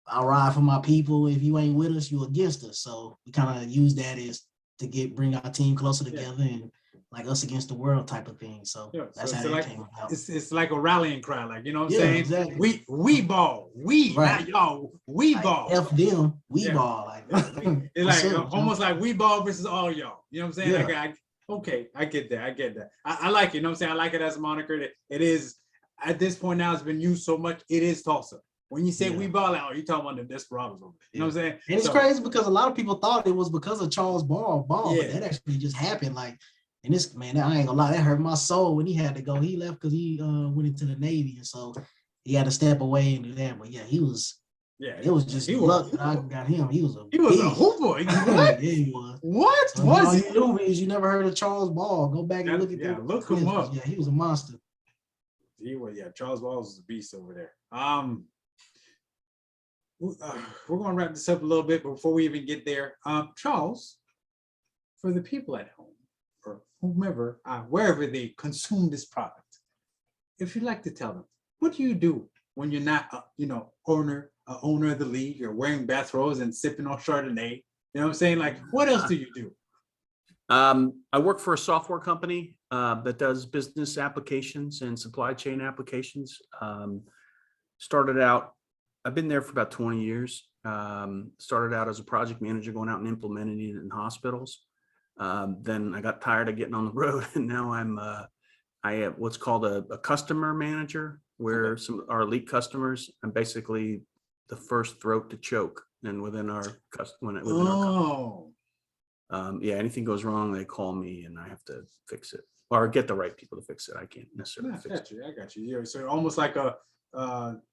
I ride for my people. If you ain't with us, you against us. So we kind of use that as to bring our team closer together and like us against the world type of thing. So that's how it came about. It's like a rallying cry, like, you know what I'm saying? Exactly. We ball. Not y'all. We ball. F them, we ball. Like, it's like almost like we ball versus all y'all. You know what I'm saying? Yeah. Like, okay, I get that. I like it. You know what I'm saying? I like it as a moniker. That it is, at this point now, it's been used so much. It is Tulsa. When you say Yeah. we ball out, you're talking about the Desperados over there. You know what I'm saying? And it's crazy because a lot of people thought it was because of Charles Ball, Yeah. but that actually just happened. Like, and this man, I ain't gonna lie, that hurt my soul when he had to go. He left because he went into the Navy, and so he had to step away and do that. But yeah, it was just luck that I got him. He was a hooper. Yeah, he was. What So was all he? you knew is you never heard of Charles Ball. Go back and look at that. Look him up. Yeah, he was a monster. He was, Charles Ball was a beast over there. We're going to wrap this up a little bit before we even get there. Charles, for the people at home or whomever, wherever they consume this product, if you'd like to tell them, what do you do when you're not, owner of the league? You're wearing bathrobes and sipping on Chardonnay. You know what I'm saying? Like, what else do you do? I work for a software company that does business applications and supply chain applications. Started out, I've been there for about 20 years. Started out as a project manager, going out and implementing it in hospitals. Then I got tired of getting on the road, and now I have what's called a customer manager, where some of our elite customers, I'm basically the first throat to choke, and within our company. Anything goes wrong, they call me, and I have to fix it or get the right people to fix it. I can't necessarily fix it. I got you. So almost like I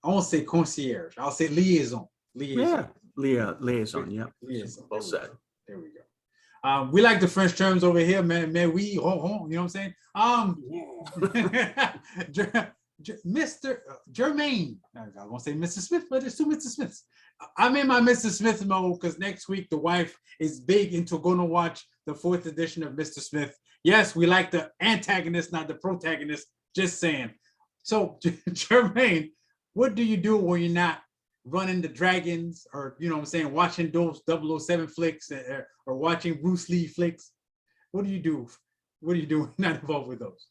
won't say concierge. I'll say liaison. Yeah, liaison. Yeah, liaison. Well said. There we go. We like the French terms over here, man. We, you know what I'm saying? Mr. Jermaine. I won't say Mr. Smith, but there's two Mr. Smiths. I'm in my Mr. Smith mode because next week the wife is big into going to watch the 4th edition of Mr. Smith. Yes, we like the antagonist, not the protagonist. Just saying. So, Jermaine, what do you do when you're not running the Dragons or, watching those 007 flicks or watching Bruce Lee flicks? What do you do? What do you do when you're not involved with those?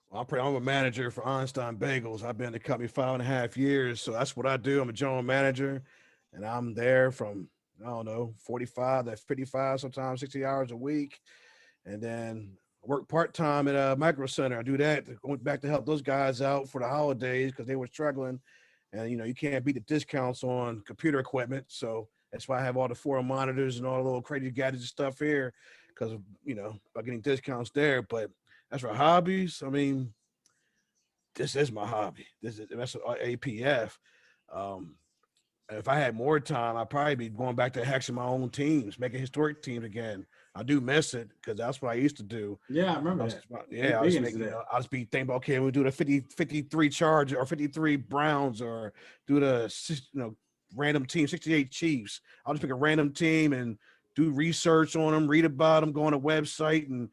Well, I'm a manager for Einstein Bagels. I've been in the company 5.5 years, so that's what I do. I'm a general manager, and I'm there from, 45 to 55, sometimes 60 hours a week. And then I work part-time at a micro center. I do that, going back to help those guys out for the holidays because they were struggling. And, you can't beat the discounts on computer equipment. So that's why I have all the 4 monitors and all the little crazy gadgets and stuff here because of, by getting discounts there. But as for hobbies, this is my hobby. That's APF. If I had more time, I'd probably be going back to hexing my own teams, making historic teams again. I do miss it because that's what I used to do. Yeah, I remember that. Yeah, I was thinking about, okay, we'll do the 53 Chargers or 53 Browns or do the random team, 68 Chiefs. I'll just pick a random team and do research on them, read about them, go on a website and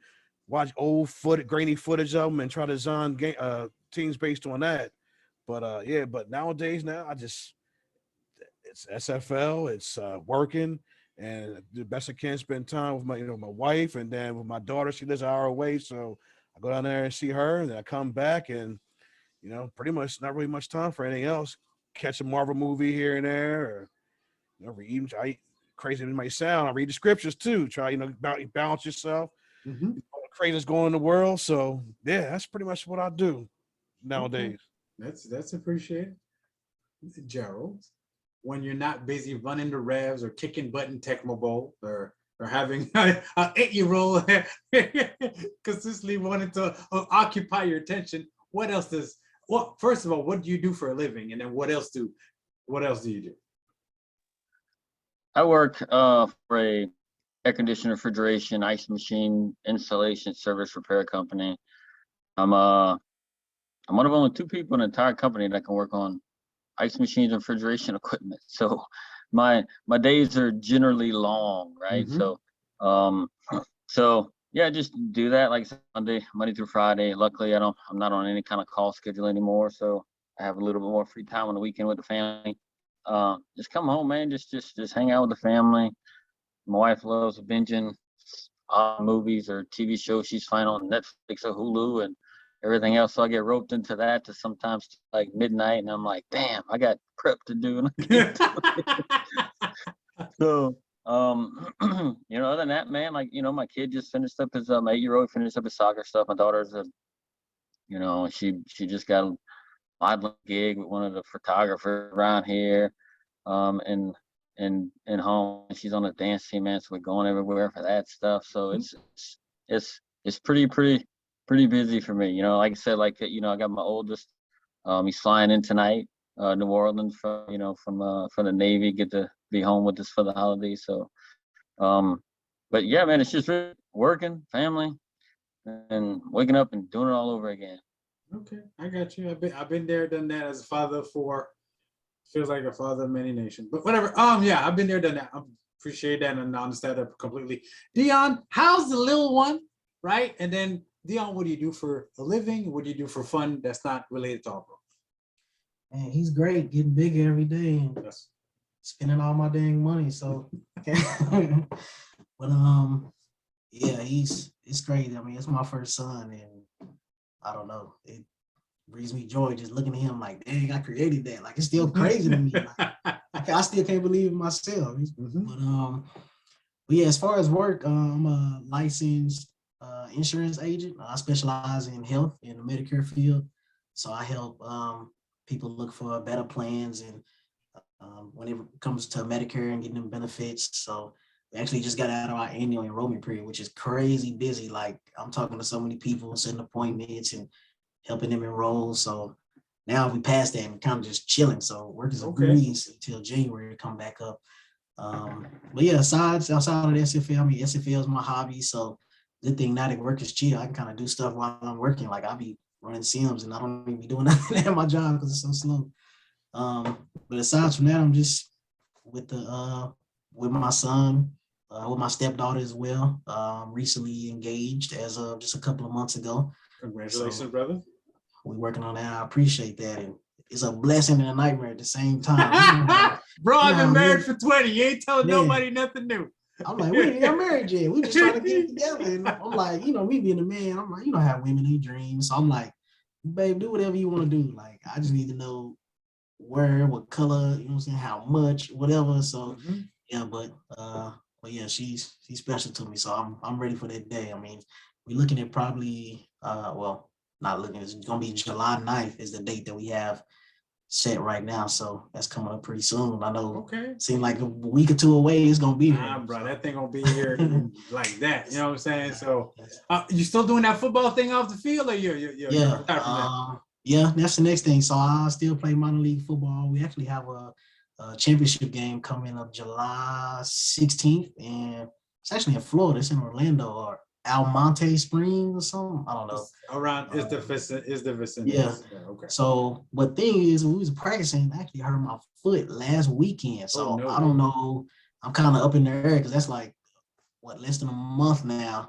watch old grainy footage of them and try to design teams based on that. But but nowadays it's SFL, it's working, and the best I can spend time with my wife, and then with my daughter. She lives an hour away, so I go down there and see her, and then I come back, and pretty much not really much time for anything else. Catch a Marvel movie here and there, or read. Crazy as it might sound, I read the scriptures too. Try balance yourself. Mm-hmm. All the craziness going in the world. So yeah, that's pretty much what I do nowadays. Okay. That's appreciated, Gerald. When you're not busy running the revs or kicking butt in Tecmo Bowl or having an 8-year-old consistently wanting to occupy your attention, first of all, what do you do for a living? And then what else do you do? I work for a air conditioner, refrigeration, ice machine, installation, service, repair company. I'm one of only 2 people in the entire company that can work on ice machines and refrigeration equipment. So my days are generally long, right? Mm-hmm. So yeah, just do that like Monday through Friday. Luckily, I'm not on any kind of call schedule anymore, so I have a little bit more free time on the weekend with the family. Just come home, man. Just hang out with the family. My wife loves binging movies or TV shows she's finding on Netflix or Hulu and everything else. So I get roped into that to sometimes like midnight, and I'm like, damn, I got prep to do. So, other than that, man, my kid just finished up his 8-year-old finished up his soccer stuff. My daughter's she just got modeling gig with one of the photographers around here, and home. She's on the dance team, man. So we're going everywhere for that stuff. So it's pretty busy for me. You know, like I said, like I got my oldest. He's flying in tonight, New Orleans from the Navy. Get to be home with us for the holidays. So, but yeah, man, it's just really working, family, and waking up and doing it all over again. Okay, I got you. I've been there, done that as a father of 4. Feels like a father of many nations, but whatever. Yeah, I've been there, done that. I appreciate that and understand that completely. Dion, how's the little one, right? And then Dion, what do you do for a living? What do you do for fun that's not related to Auburn? Man, he's great, getting bigger every day and Yes. spending all my dang money. So, but yeah, it's crazy. I mean, it's my first son, and I don't know. It brings me joy just looking at him like, dang, I created that. Like, it's still crazy to me. Like, I still can't believe it myself. But yeah, as far as work, I'm a licensed insurance agent. I specialize in health in the Medicare field. So I help people look for better plans and whenever it comes to Medicare and getting them benefits. So we actually just got out of our annual enrollment period, which is crazy busy. Like, I'm talking to so many people, setting appointments and helping them enroll. So now we passed that and kind of just chilling. So work is a breeze until January to come back up. But yeah, outside of the SFL, I mean, SFL is my hobby. So good thing now that work is chill. I can kind of do stuff while I'm working. Like, I'll be running sims and I don't even be doing nothing at my job because it's so slow. But aside from that, I'm just with my son, with my stepdaughter as well. Recently engaged as of just a couple of months ago. Congratulations, brother. We're working on that. I appreciate that. And it's a blessing and a nightmare at the same time. Bro, I've been married for 20. You ain't telling nobody nothing new. I'm like, we ain't got married yet. We just trying to get it together. And I'm like, me being a man, I'm like, how women, they dream. So I'm like, babe, do whatever you want to do. Like, I just need to know where, what color, you know what I'm saying, how much, whatever. So yeah, but yeah, she's special to me. So I'm ready for that day. I mean, we're looking at probably not looking, it's gonna be July 9th is the date that we have set right now. So that's coming up pretty soon. I know. Okay. Seems like a week or two away, it's gonna be here. Bro, that thing gonna be here like that. You know what I'm saying? So, you still doing that football thing off the field, or you're yeah, that's the next thing. So I still play minor league football. We actually have a championship game coming up July 16th, and it's actually in Florida. It's in Orlando or Almonte Springs or something. I don't know. Around is the vicinity. Yeah. Okay. So, but thing is, we was practicing. I actually hurt my foot last weekend. So I don't know. I'm kind of up in the air because that's like less than a month now.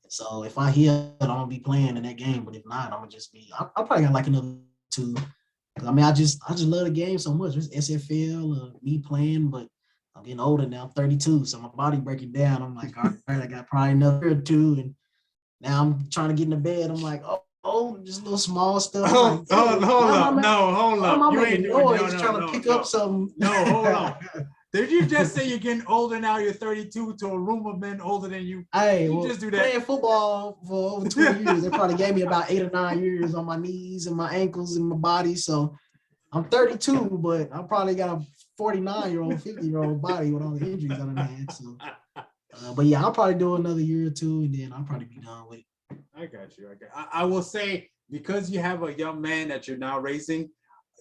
So if I heal, I'm gonna be playing in that game. But if not, I'm gonna just be. I probably got like another 2. I mean, I just love the game so much. It's SFL, me playing, but I'm getting older now. I'm 32, so my body breaking down. I'm like, all right, I got probably another 2, and now I'm trying to get in the bed. I'm like, just little small stuff. Hold up. You ain't trying to pick up some. No, hold on. Did you just say you're getting older now? You're 32 to a room of men older than you. Hey, just do that. Playing football for over 20 years, they probably gave me about 8 or 9 years on my knees and my ankles and my body. So I'm 32, but I probably got a 49-year-old, 50-year-old body with all the injuries I done had. So, but yeah, I'll probably do another year or 2, and then I'll probably be done with it. I got you. I will say, because you have a young man that you're now raising,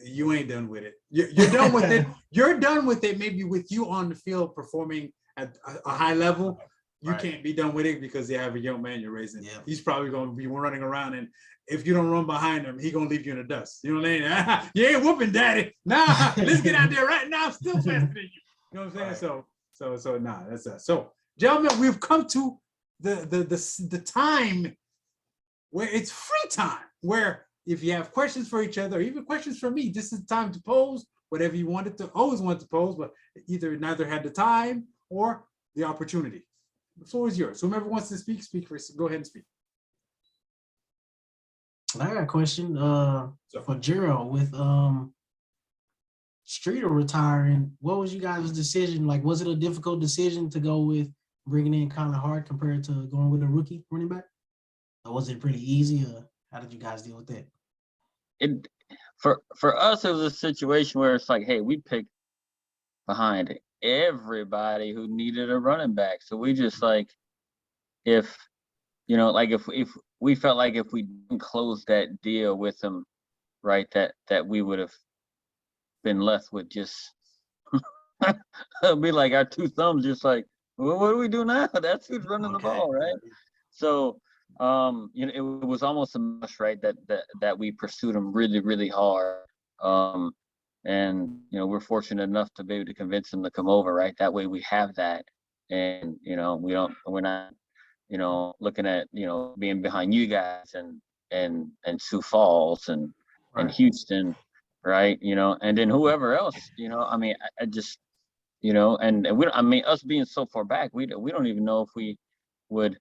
you ain't done with it. You're done with it. You're done with it. Maybe with you on the field performing at a high level, you can't be done with it because you have a young man you're raising. Yeah. He's probably going to be running around, and if you don't run behind him, he's going to leave you in the dust. You know what I mean? You ain't whooping daddy. Nah, let's get out there right now. I'm still faster than you. You know what I'm saying? So nah, that's that. So, gentlemen, we've come to the time where it's free time, where if you have questions for each other, or even questions for me, this is the time to pose whatever you always wanted to pose, but neither had the time or the opportunity. The floor is yours. Whomever wants to speak first. Go ahead and speak. I got a question for Gerald with Streeter retiring. What was you guys' decision? Like, was it a difficult decision to go with bringing in Colin Hart compared to going with a rookie running back? Or was it pretty easy? Or how did you guys deal with that? for us, it was a situation where it's like, hey, we picked behind everybody who needed a running back. So we just like, if like if we felt like if we didn't close that deal with them, right, that we would have been left with just be like our two thumbs, just like, well, what do we do now? That's who's running the ball, right? So it was almost a must, right, that we pursued them really, really hard. And we're fortunate enough to be able to convince them to come over, right? That way we have that, and we're not looking at being behind you guys and Sioux Falls and Houston, right? And then whoever else, I mean, I just and we don't, I mean, us being so far back, we don't even know if we would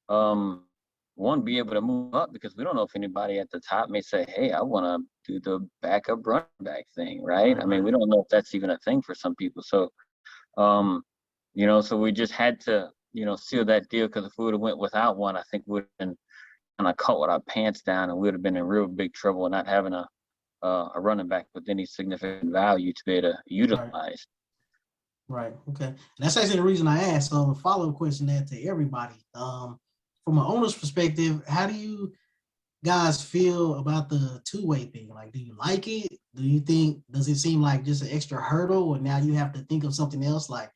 be able to move up, because we don't know if anybody at the top may say, hey, I want to do the backup running back thing, right? I mean, we don't know if that's even a thing for some people. So so we just had to seal that deal, because if we would have went without one, I think we would have been kind of caught with our pants down, and we would have been in real big trouble not having a running back with any significant value to be able to utilize. Right. Okay. And that's actually the reason I asked. So a follow-up question there to everybody. From an owner's perspective, how do you guys feel about the two-way thing? Like, do you like it? Does it seem like just an extra hurdle, or now you have to think of something else, like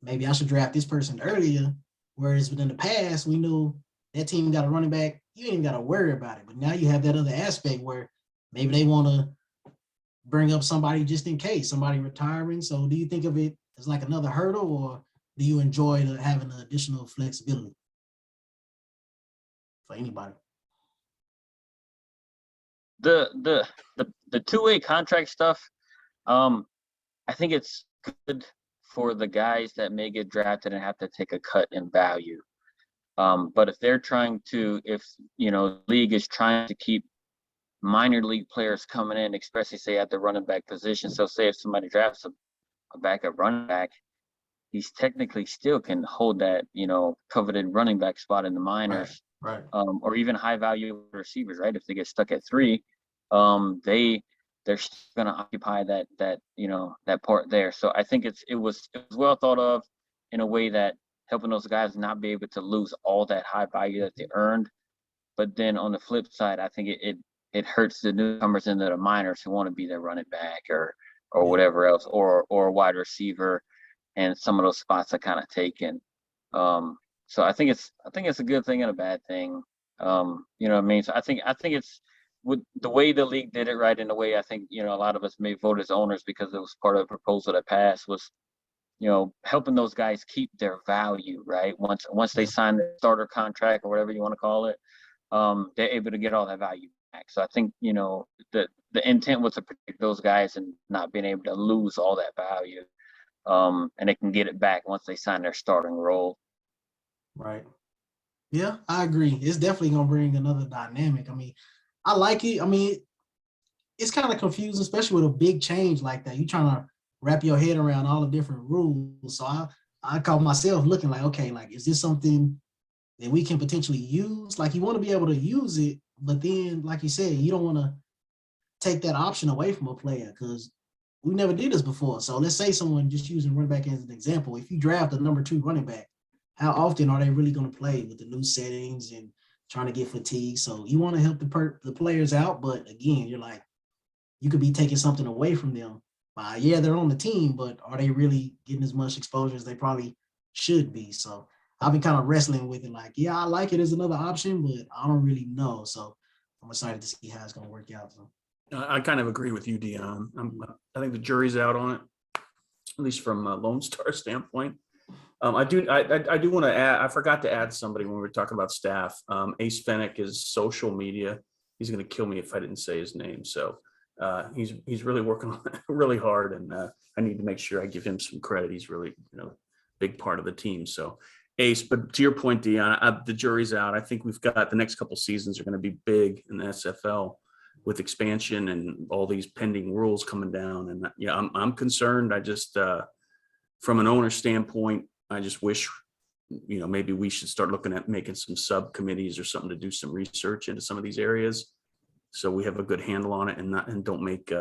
maybe I should draft this person earlier, whereas within the past, we knew that team got a running back, you ain't even got to worry about it. But now you have that other aspect where maybe they want to bring up somebody just in case, somebody retiring. So do you think of it as like another hurdle, or do you enjoy having the additional flexibility for anybody? The two-way contract stuff, I think it's good for the guys that may get drafted and have to take a cut in value. But if they're if league is trying to keep minor league players coming in, especially say at the running back position. So say if somebody drafts a backup running back, he's technically still can hold that, coveted running back spot in the minors, right. Or even high value receivers, right? If they get stuck at 3, they're still going to occupy that part there. So I think it was well thought of in a way that helping those guys not be able to lose all that high value that they earned. But then on the flip side, I think it hurts the newcomers into the minors who want to be their running back or whatever else, or a wide receiver, and some of those spots are kind of taken. So I think it's a good thing and a bad thing. You know what I mean? So I think it's with the way the league did it, right, in the way I think a lot of us may vote as owners because it was part of a proposal that passed, was helping those guys keep their value, right? Once they sign the starter contract or whatever you want to call it, they're able to get all that value back. So I think the intent was to protect those guys and not being able to lose all that value, and they can get it back once they sign their starting role. Right. Yeah, I agree. It's definitely gonna bring another dynamic. I mean, I like it. I mean, it's kind of confusing, especially with a big change like that. You're trying to wrap your head around all the different rules. So I call myself looking like, okay, like, is this something that we can potentially use? Like, you want to be able to use it, but then, like you said, you don't want to take that option away from a player, because we never did this before. So let's say someone, just using running back as an example, if you draft a number 2 running back, how often are they really going to play with the new settings and trying to get fatigued? So you want to help the players out, but again, you're like, you could be taking something away from them. Yeah, they're on the team, but are they really getting as much exposure as they probably should be? So I've been kind of wrestling with it. Like, yeah, I like it as another option, but I don't really know. So I'm excited to see how it's going to work out. So I kind of agree with you, Dion. I think the jury's out on it, at least from a Lone Star standpoint. I do want to add, I forgot to add somebody when we were talking about staff. Ace Fennick is social media. He's going to kill me if I didn't say his name. So he's really working on it really hard, and I need to make sure I give him some credit. He's really, big part of the team. So Ace, but to your point, Dion, the jury's out. I think we've got the next couple seasons are going to be big in the SFL with expansion and all these pending rules coming down. And I'm concerned. I just, from an owner standpoint, I just wish, maybe we should start looking at making some subcommittees or something to do some research into some of these areas. so we have a good handle on it and don't make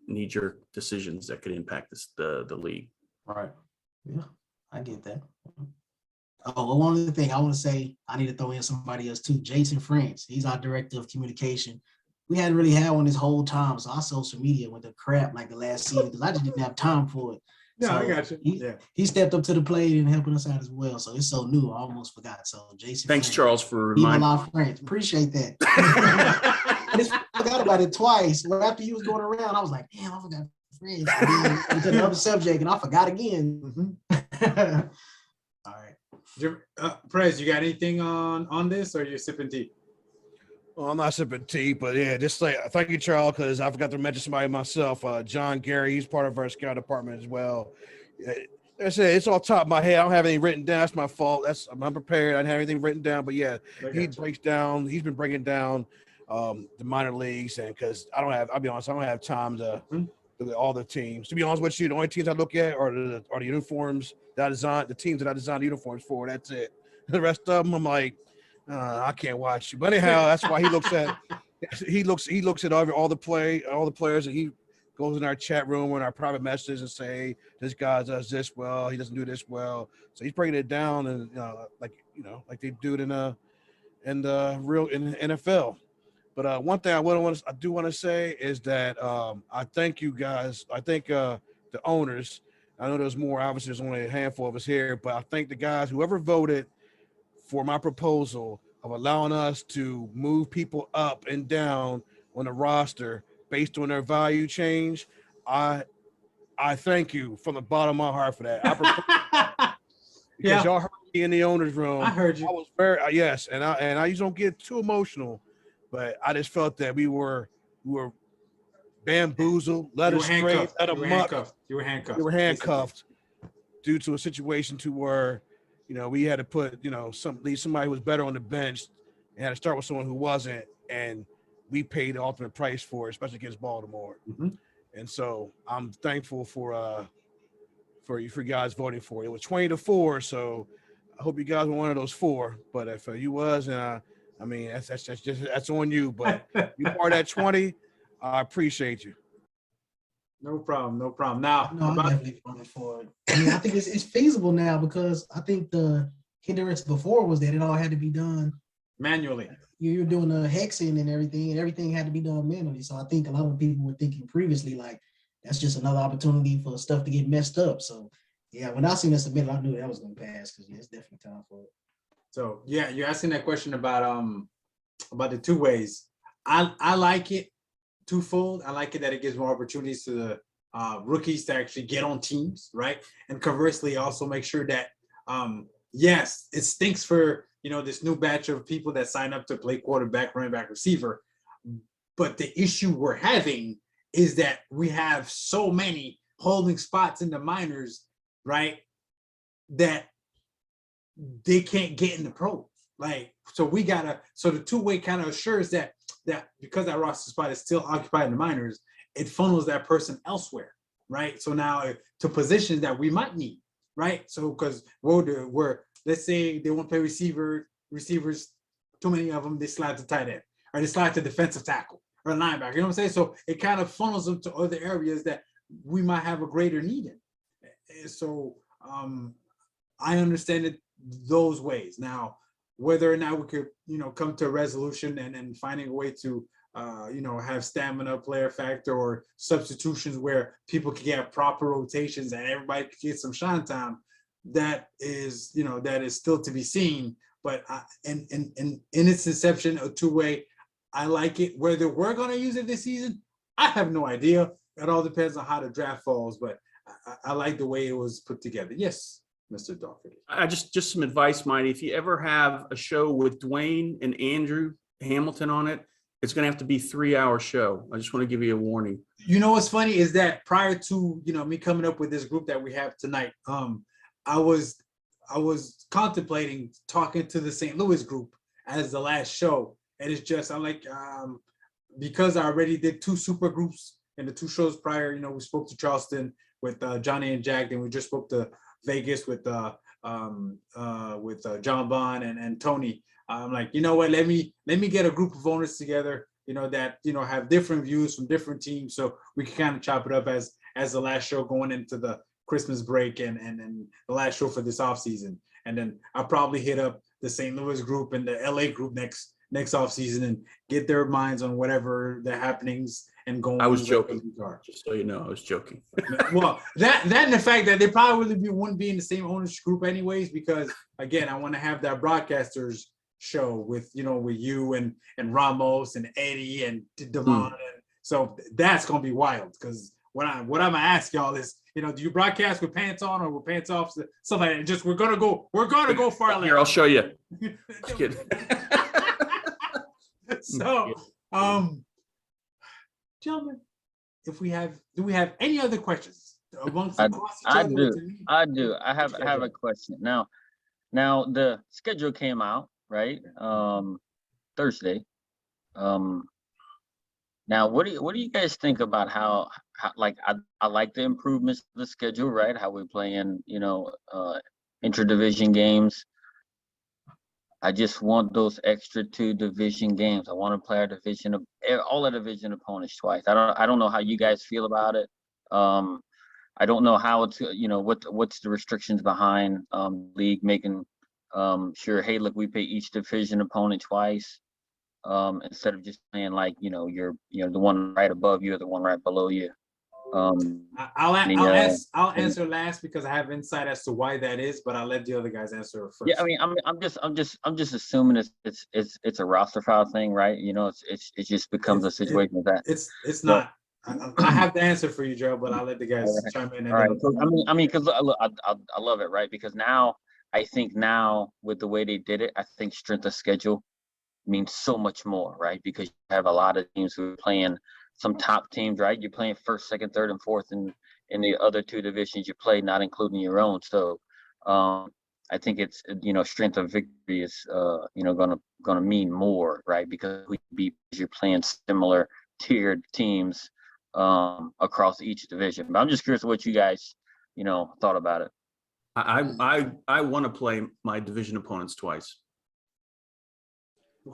knee-jerk decisions that could impact the league. Right. Yeah, I get that. Oh, one other thing I want to say, I need to throw in somebody else too. Jason France, he's our director of communication. We hadn't really had one this whole time, so our social media went to crap like the last season because I just didn't have time for it. No, So I got you. he stepped up to the plate and helping us out as well. So it's so new, I almost forgot. So Jason, Thanks, France, Charles, for Viva reminding. la France. Appreciate that. I just forgot about it twice. Well, after you was going around, I was like, damn, I forgot France. And then went to another subject, and I forgot again. Mhm. All right. Prez, you got anything on this, or you're sipping tea? Well, I'm not sipping tea, but yeah, just like thank you, Charles, because I forgot to mention somebody myself. John Gary, he's part of our scout department as well. I said it's off the top of my head. I don't have anything written down. That's my fault. I'm unprepared. I didn't have anything written down, but yeah, he's been breaking down the minor leagues, and because I'll be honest, I don't have time to look at all the teams. To be honest with you, the only teams I look at are the uniforms that I designed, the teams that I designed the uniforms for. That's it. The rest of them, I'm like, I can't watch you. But anyhow, that's why he looks at all the players, and he goes in our chat room or in our private messages and say, this guy does this well, he doesn't do this well. So he's breaking it down, and like they do it in the NFL. But one thing I do want to say is that I thank you guys. I think the owners. I know there's more. Obviously, there's only a handful of us here, but I thank the guys, whoever voted for my proposal of allowing us to move people up and down on the roster based on their value change. I thank you from the bottom of my heart for that. Because y'all heard me in the owner's room. I heard you. I was very yes, and I just don't get too emotional, but I just felt that we were bamboozled, led astray, let them up. You were handcuffed. We were handcuffed due to a situation to where, we had to put, somebody who was better on the bench and had to start with someone who wasn't, and we paid the ultimate price for it, especially against Baltimore. Mm-hmm. And so I'm thankful for you guys voting for it. It was 20-4, so I hope you guys were one of those 4. But if you was, that's on you. But you part that 20, I appreciate you. No problem. Now, No, I definitely voted for it. I think it's feasible now because I think the hindrance before was that it all had to be done manually. You're doing the hexing and everything had to be done manually. So I think a lot of people were thinking previously, like, that's just another opportunity for stuff to get messed up. So yeah, when I seen this submitted, I knew that was going to pass because it's definitely time for it. So yeah, you're asking that question about the 2 ways. I like it twofold. I like it that it gives more opportunities to the rookies to actually get on teams, right? And conversely, also make sure that yes, it stinks for this new batch of people that sign up to play quarterback, running back, receiver. But the issue we're having is that we have so many holding spots in the minors, right? That they can't get in the pros. Like, so the 2-way kind of assures that because that roster spot is still occupied in the minors, it funnels that person elsewhere, right? So now to positions that we might need, right? So because let's say they won't play receivers, too many of them, they slide to tight end, or they slide to defensive tackle or linebacker. You know what I'm saying? So it kind of funnels them to other areas that we might have a greater need in. So I understand it those ways. Now, whether or not we could, come to a resolution and finding a way to, have stamina, player factor, or substitutions where people can get proper rotations and everybody can get some shine time, that is still to be seen. But in its inception, a 2-way, I like it. Whether we're going to use it this season, I have no idea. It all depends on how the draft falls, but I like the way it was put together. Yes, Mr. Dougherty. I just some advice, Mighty. If you ever have a show with Dwayne and Andrew Hamilton on it, it's going to have to be a 3-hour show. I just want to give you a warning. What's funny is that prior to me coming up with this group that we have tonight, I was contemplating talking to the St. Louis group as the last show, and it's just I'm like because I already did 2 super groups in the 2 shows prior. We spoke to Charleston with Johnny and Jack, and we just spoke to Vegas with John Bond and Tony. I'm like, you know what? Let me get a group of owners together, that have different views from different teams, so we can kind of chop it up as the last show going into the Christmas break and the last show for this offseason. And then I'll probably hit up the St. Louis group and the LA group next offseason and get their minds on whatever the happenings and going. I was joking. Just so you know, I was joking. Well, that and the fact that they probably wouldn't be in the same owners group anyways, because again, I want to have that broadcasters show with you and Ramos and Eddie and Devon. And so that's gonna be wild, because what I'm gonna ask y'all is, do you broadcast with pants on or with pants off? Stuff like that. Just we're gonna go far left. Here, I'll show you. Just kidding. So, gentlemen, do we have any other questions amongst I do. I have a question. Now the schedule came out, right? Thursday. Now, what do you guys think about how like I like the improvements to the schedule, right? How we play in, interdivision games. I just want those extra 2 division games. I want to play all our division opponents twice. I don't know how you guys feel about it. I don't know how it's, what's the restrictions behind league making sure, hey, look, we pay each division opponent twice. Instead of just playing like, you're the one right above you or the one right below you. I'll answer last because I have insight as to why that is, but I'll let the other guys answer first. Yeah, I mean, I'm just assuming it's a roster file thing, right? It just becomes a situation of that. It's not. I have the answer for you, Gerald, but I'll let the guys chime in. All right. I mean, because I love it, right? Because now with the way they did it, I think strength of schedule means so much more, right? Because you have a lot of teams who are playing some top teams, right? You're playing first, second, third, and fourth in the other 2 divisions you play, not including your own. So I think it's, strength of victory is, gonna mean more, right? Because you're playing similar tiered teams across each division. But I'm just curious what you guys, thought about it. I want to play my division opponents twice.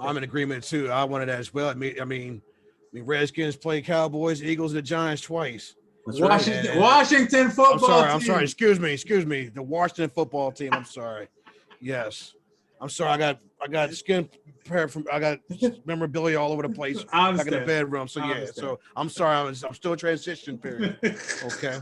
I'm in agreement too. I wanted that as well. I mean, Redskins play Cowboys, Eagles, and the Giants twice. Washington football team. I'm sorry. Excuse me. The Washington football team. I'm sorry. Yes. I'm sorry. I got skin prepared from. I got memorabilia all over the place back in the bedroom. So yeah. So I'm sorry. I'm still in transition period. Okay.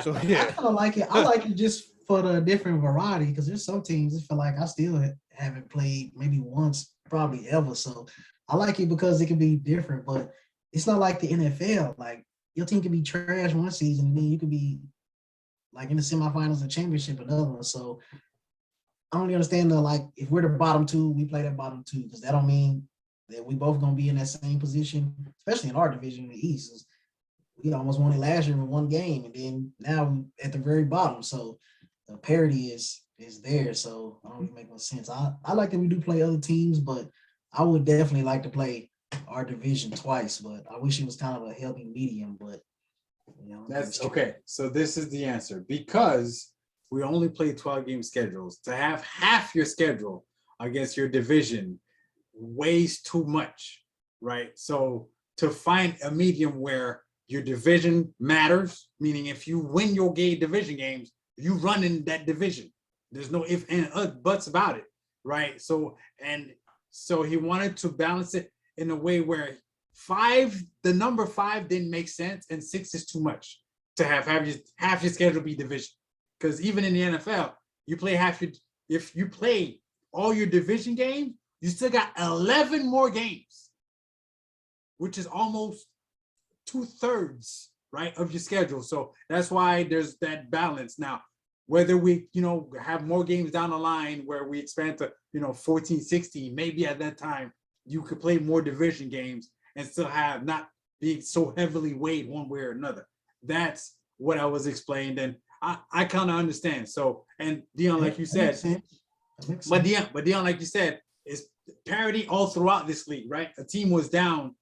So yeah. I like it. I like it just for the different variety, because there's some teams I feel like I still haven't played maybe once, probably ever. So I like it because it can be different, but it's not like the NFL. Like your team can be trash one season and then you can be like in the semifinals and championship another one. So I don't understand if we're the bottom 2, we play that bottom 2, because that don't mean that we both gonna be in that same position, especially in our division in the East. We almost won it last year in 1 game, and then now we're at the very bottom. So the parity is there. So I don't really make no sense. I like that we do play other teams, but I would definitely like to play our division twice, but I wish it was kind of a healthy medium, but that's okay. So this is the answer. Because we only play 12-game schedules, to have half your schedule against your division weighs too much, right? So to find a medium where your division matters, meaning if you win your division games, you run in that division. There's no ifs and buts about it, right? So he wanted to balance it in a way where the number 5 didn't make sense, and 6 is too much to have your schedule be division. Because even in the NFL, you play if you play all your division games, you still got 11 more games, which is almost 2/3, right, of your schedule. So that's why there's that balance. Now, whether we, have more games down the line where we expand to, 14, 16, maybe at that time you could play more division games and still have not be so heavily weighed one way or another. That's what I was explained, and I kind of understand. So, and Dion, like you said, but Dion, like you said, is parity all throughout this league, right? A team was down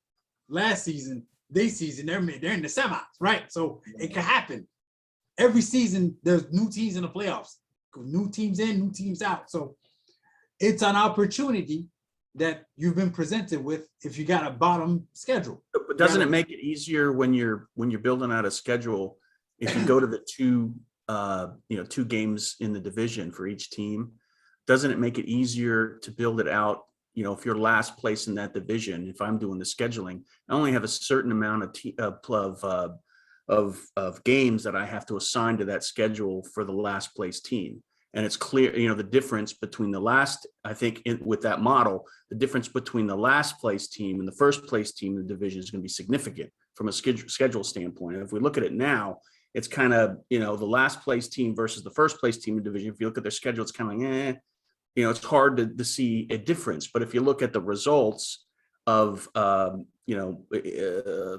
last season, this season they're in the semis, right? So it can happen. Every season there's new teams in the playoffs, new teams in, new teams out. So it's an opportunity that you've been presented with if you got a bottom schedule. But doesn't it make it easier when you're building out a schedule if you go to the two games in the division for each team? Doesn't it make it easier to build it out? If you're last place in that division, if I'm doing the scheduling, I only have a certain amount of games that I have to assign to that schedule for the last place team. And it's clear, the difference between the last, I think with that model, the difference between the last place team and the first place team in the division is going to be significant from a schedule standpoint. And if we look at it now, it's kind of, the last place team versus the first place team in the division. If you look at their schedule, it's kind of like, it's hard to see a difference. But if you look at the results of, the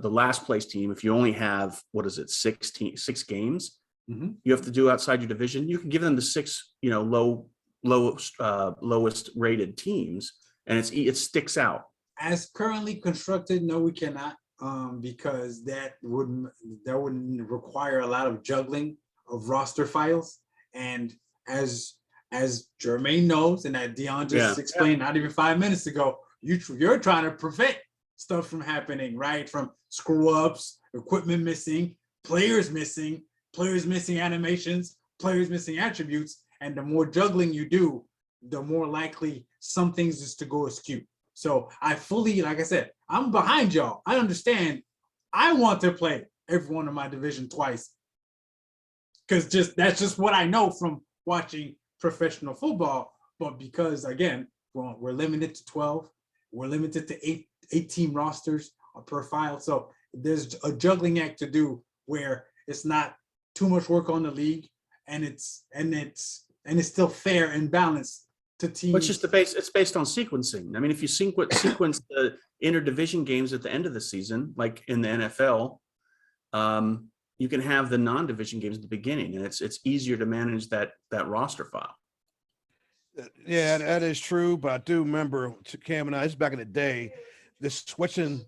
last place team, if you only have, 6 games, you have to do outside your division, you can give them the 6, lowest rated teams, and it sticks out. As currently constructed, no, we cannot, because that wouldn't require a lot of juggling of roster files. And as Jermaine knows, and that Dion just explained not even 5 minutes ago, you're trying to prevent stuff from happening, right? From screw ups, equipment missing, players missing animations, players missing attributes. And the more juggling you do, the more likely some things is to go askew. So I fully, like I said, I'm behind y'all. I understand. I want to play every one of my division twice, because that's just what I know from watching professional football. But because, again, we're limited to 12, we're limited to eight team rosters per file. So there's a juggling act to do where it's not too much work on the league, and it's still fair and balanced to teams. But it's based on sequencing. I mean, if you sequence the interdivision games at the end of the season, like in the NFL, you can have the non-division games at the beginning, and it's easier to manage that roster file. Yeah, that is true. But I do remember, Cam and I, it's back in the day, this switching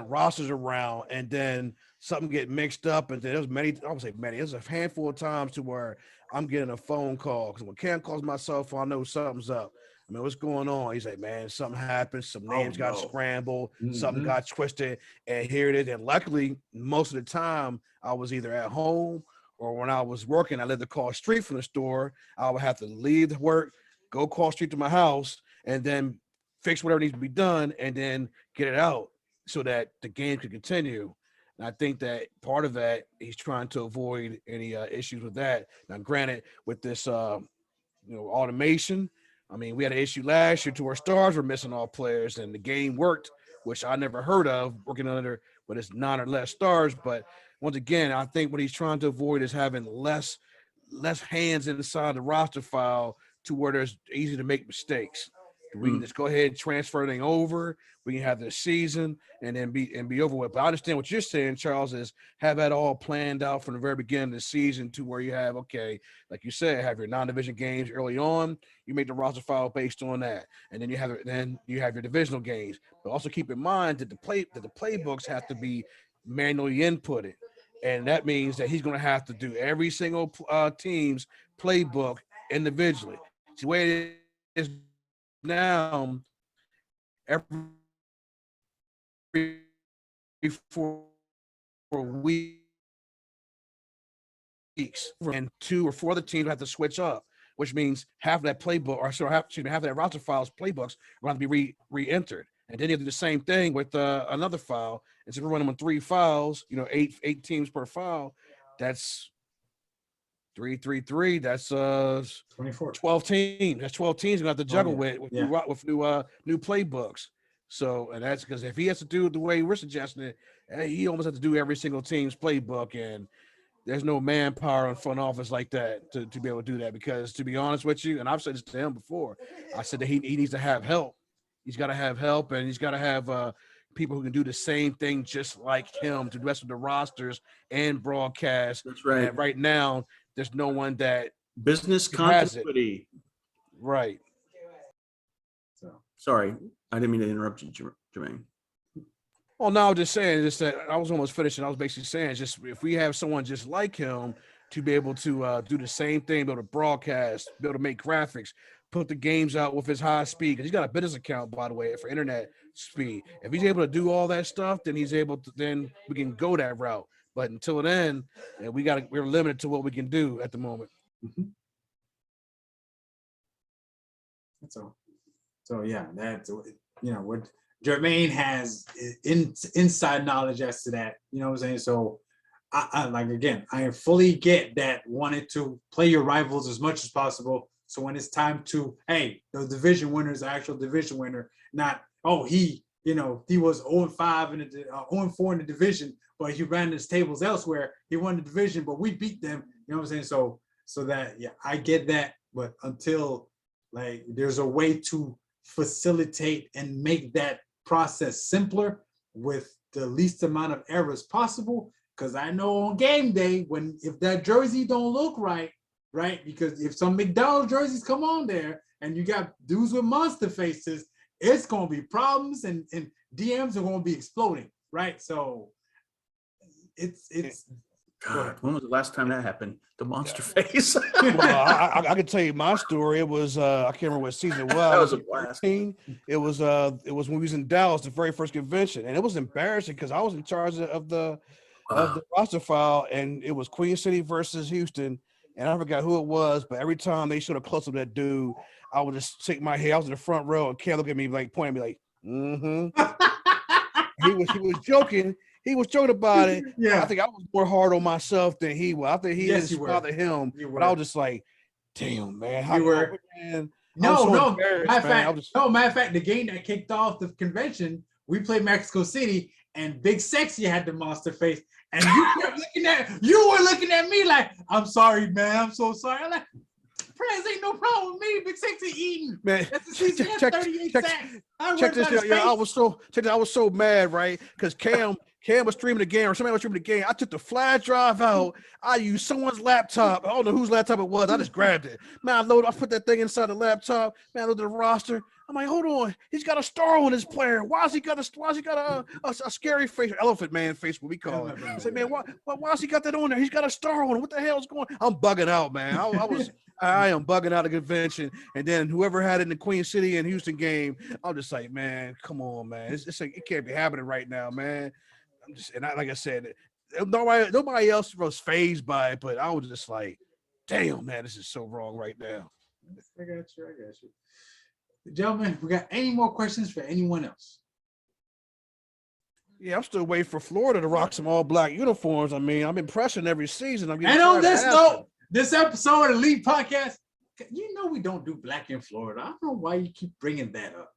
rosters around, and then something get mixed up, and then there's there's a handful of times to where I'm getting a phone call, because when Cam calls my cell phone, I know something's up. I mean, what's going on? He's like, man, something happened. Some names got scrambled, something got twisted, and here it is. And luckily, most of the time, I was either at home or when I was working, I lived across the street from the store. I would have to leave work, go across the street to my house, and then fix whatever needs to be done, and then get it out so that the game could continue. And I think that part of that, he's trying to avoid any issues with that. Now, granted, with this, automation, I mean, we had an issue last year to where stars were missing all players, and the game worked, which I never heard of, working under when it's 9 or less stars. But once again, I think what he's trying to avoid is having less hands inside the roster file to where there's easy to make mistakes. We can just go ahead and transfer everything over. We can have this season and then be over with. But I understand what you're saying, Charles, is have that all planned out from the very beginning of the season to where you have, okay, like you said, have your non-division games early on. You make the roster file based on that, and then you have your divisional games. But also keep in mind that the playbooks have to be manually inputted, and that means that he's going to have to do every single team's playbook individually. It's the way it is now. Every 4 weeks, and 2 or 4 other teams have to switch up, which means half of that playbook, half of that roster file's playbooks are going to be re-entered. And then you do the same thing with another file. Instead of running them on 3 files, 8 teams per file, that's 3. That's 24. 12 teams. That's 12 teams gonna have to juggle with new playbooks. So, and that's because if he has to do it the way we're suggesting it, he almost has to do every single team's playbook, and there's no manpower in front office like that to be able to do that. Because to be honest with you, and I've said this to him before, I said that he needs to have help. He's got to have help, and he's got to have people who can do the same thing just like him to the rest of the rosters and broadcast. That's right. And right now, there's no one that business continuity. Right. So sorry, I didn't mean to interrupt you, Jermaine. Well, no, I was just saying, just that I was almost finishing. I was basically saying, just if we have someone just like him to be able to do the same thing, be able to broadcast, be able to make graphics, put the games out with his high speed, because he's got a business account, by the way, for internet speed. If he's able to do all that stuff, then then we can go that route. But until then, we're limited to what we can do at the moment. Mhm. So yeah, that's what Jermaine has inside knowledge as to that. You know what I'm saying? So I fully get that wanting to play your rivals as much as possible. So when it's time to, hey, the division winner is the actual division winner, not, he was 0-5 in the 0-4 in the division, but he ran his tables elsewhere. He won the division, but we beat them. You know what I'm saying? So that, yeah, I get that. But until there's a way to facilitate and make that process simpler with the least amount of errors possible. Because I know on game day, if that jersey don't look right, because if some McDonald's jerseys come on there and you got dudes with monster faces, it's gonna be problems and DMs are gonna be exploding, right? So it's God, when was the last time that happened? The monster face. Well, I can tell you my story. It was I can't remember what season it was. That was a blast. It was when we was in Dallas, the very first convention, and it was embarrassing because I was in charge of the roster file, and it was Queen City versus Houston, and I forgot who it was, but every time they showed a close up that dude, I would just shake my head. I was in the front row, and Cam looked at me pointing at me he was joking. He was joking about it. Yeah. I think I was more hard on myself than he was. I think he Yes, inspired him, but I was just like, damn, man. You were. Man, Matter of fact, the game that kicked off the convention, we played Mexico City, and Big Sexy had the monster face, and you were looking at me like, I'm sorry, man, I'm so sorry. I'm like, Prez ain't no problem with me. Big Sexy eating. Man, check 38 sacks. Check this out. Yeah, I was so mad, right? Because Cam was streaming the game, or somebody was streaming the game. I took the flash drive out. I used someone's laptop. I don't know whose laptop it was. I just grabbed it. Man, I put that thing inside the laptop. Man, I looked at the roster. I'm like, hold on. He's got a star on his player. Why's he got a scary face, elephant man face, what we call it? I said, man, why's he got that on there? He's got a star on it. What the hell is going on? I'm bugging out, man. I am bugging out the convention. And then whoever had it in the Queen City and Houston game, I'm just like, man, come on, man. It's like, it can't be happening right now, man. Like I said, nobody else was fazed by it, but I was just like, damn, man, this is so wrong right now. I got you. Gentlemen, we got any more questions for anyone else? Yeah, I'm still waiting for Florida to rock some all-black uniforms. I mean, I'm impressing every season. And on this note, this episode of Elite Podcast, we don't do black in Florida. I don't know why you keep bringing that up.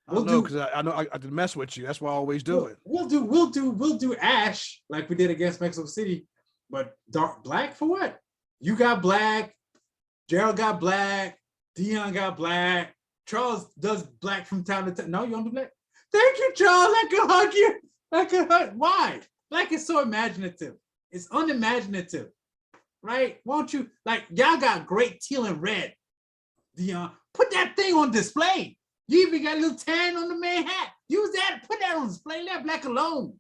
We'll do because I know I can mess with you. That's why I always do it. We'll do ash like we did against Mexico City, but dark black for what? You got black, Gerald got black, Dion got black, Charles does black from time to time. No, you don't do black. Thank you, Charles. I can hug you. Why? Black is so imaginative. It's unimaginative, right? Won't you y'all got great teal and red, Dion? Put that thing on display. You even got a little tan on the main hat. Use that. Put that on display. Let black alone.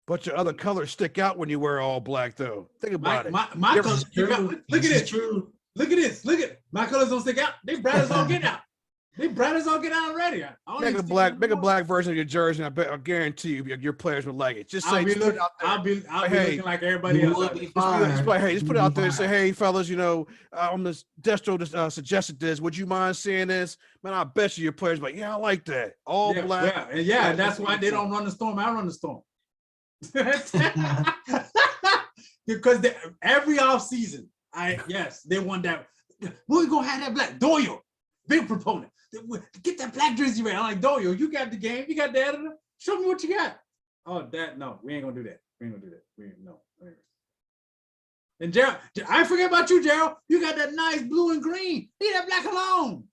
But your other colors stick out when you wear all black, though. Think about it. My colors. Look at this. Look at this. Look at my colors don't stick out. They bright as all get out. They bright as all get out already. Make a black version of your jersey. And I guarantee you, your players would like it. Just say, I'll be looking like everybody else. Just put it out there and say, hey, fellas, I'm this Destro suggested this. Would you mind seeing this? Man, I bet you your players like, yeah, I like that. All black. Yeah, and that's why they don't run the storm. I run the storm. Because every offseason, they want that. We're gonna have that black. Doyle, big proponent. Get that black jersey right. I'm like, Doyle, you got the game, you got the editor. Show me what you got. Oh, no, we ain't gonna do that. No. And Gerald, I forget about you, Gerald. You got that nice blue and green. Leave that black alone.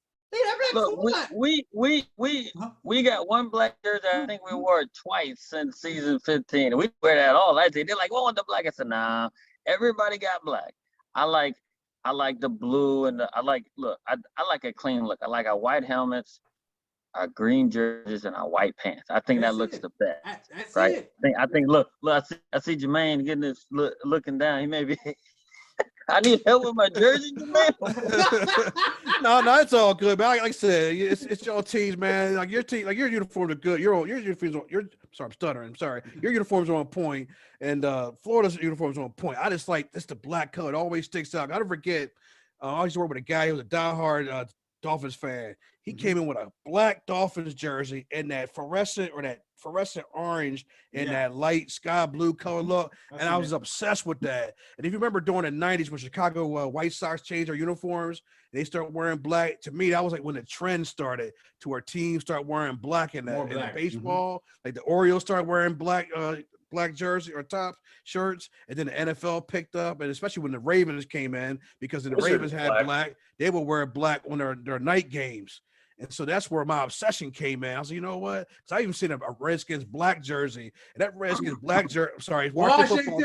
Look, we got one black jersey. I think we wore it twice since season 15. We wear that all. They're like, "What want the black?" I said, "Nah, everybody got black." I like the blue and I like a clean look. I like our white helmets, our green jerseys, and our white pants. I think that looks the best. That's right? It. I think. Look. I see Jermaine getting this looking down. He may be. I need help with my jersey, man. No, it's all good. But like I said, it's your teams, man. Like your team, like your uniforms are good. Your uniforms, sorry, I'm stuttering. I'm sorry. Your uniforms are on point, and Florida's uniforms are on point. I just like this. The black color, it always sticks out. I don't forget. I used to work with a guy who was a diehard Dolphins fan. He came in with a black Dolphins jersey and that fluorescent orange and that light sky blue color look. And I was obsessed with that. And if you remember during the 90s when Chicago White Sox changed their uniforms, they started wearing black. To me, that was like when the trend started to where teams start wearing black in the baseball. Like the Orioles started wearing black jersey or top shirts, and then the NFL picked up, and especially when the Ravens came in, because the Ravens had black, they would wear black on their night games. And so that's where my obsession came in. I was like, you know what? Because I even seen a Redskins black jersey, and that Redskins black jersey, Washington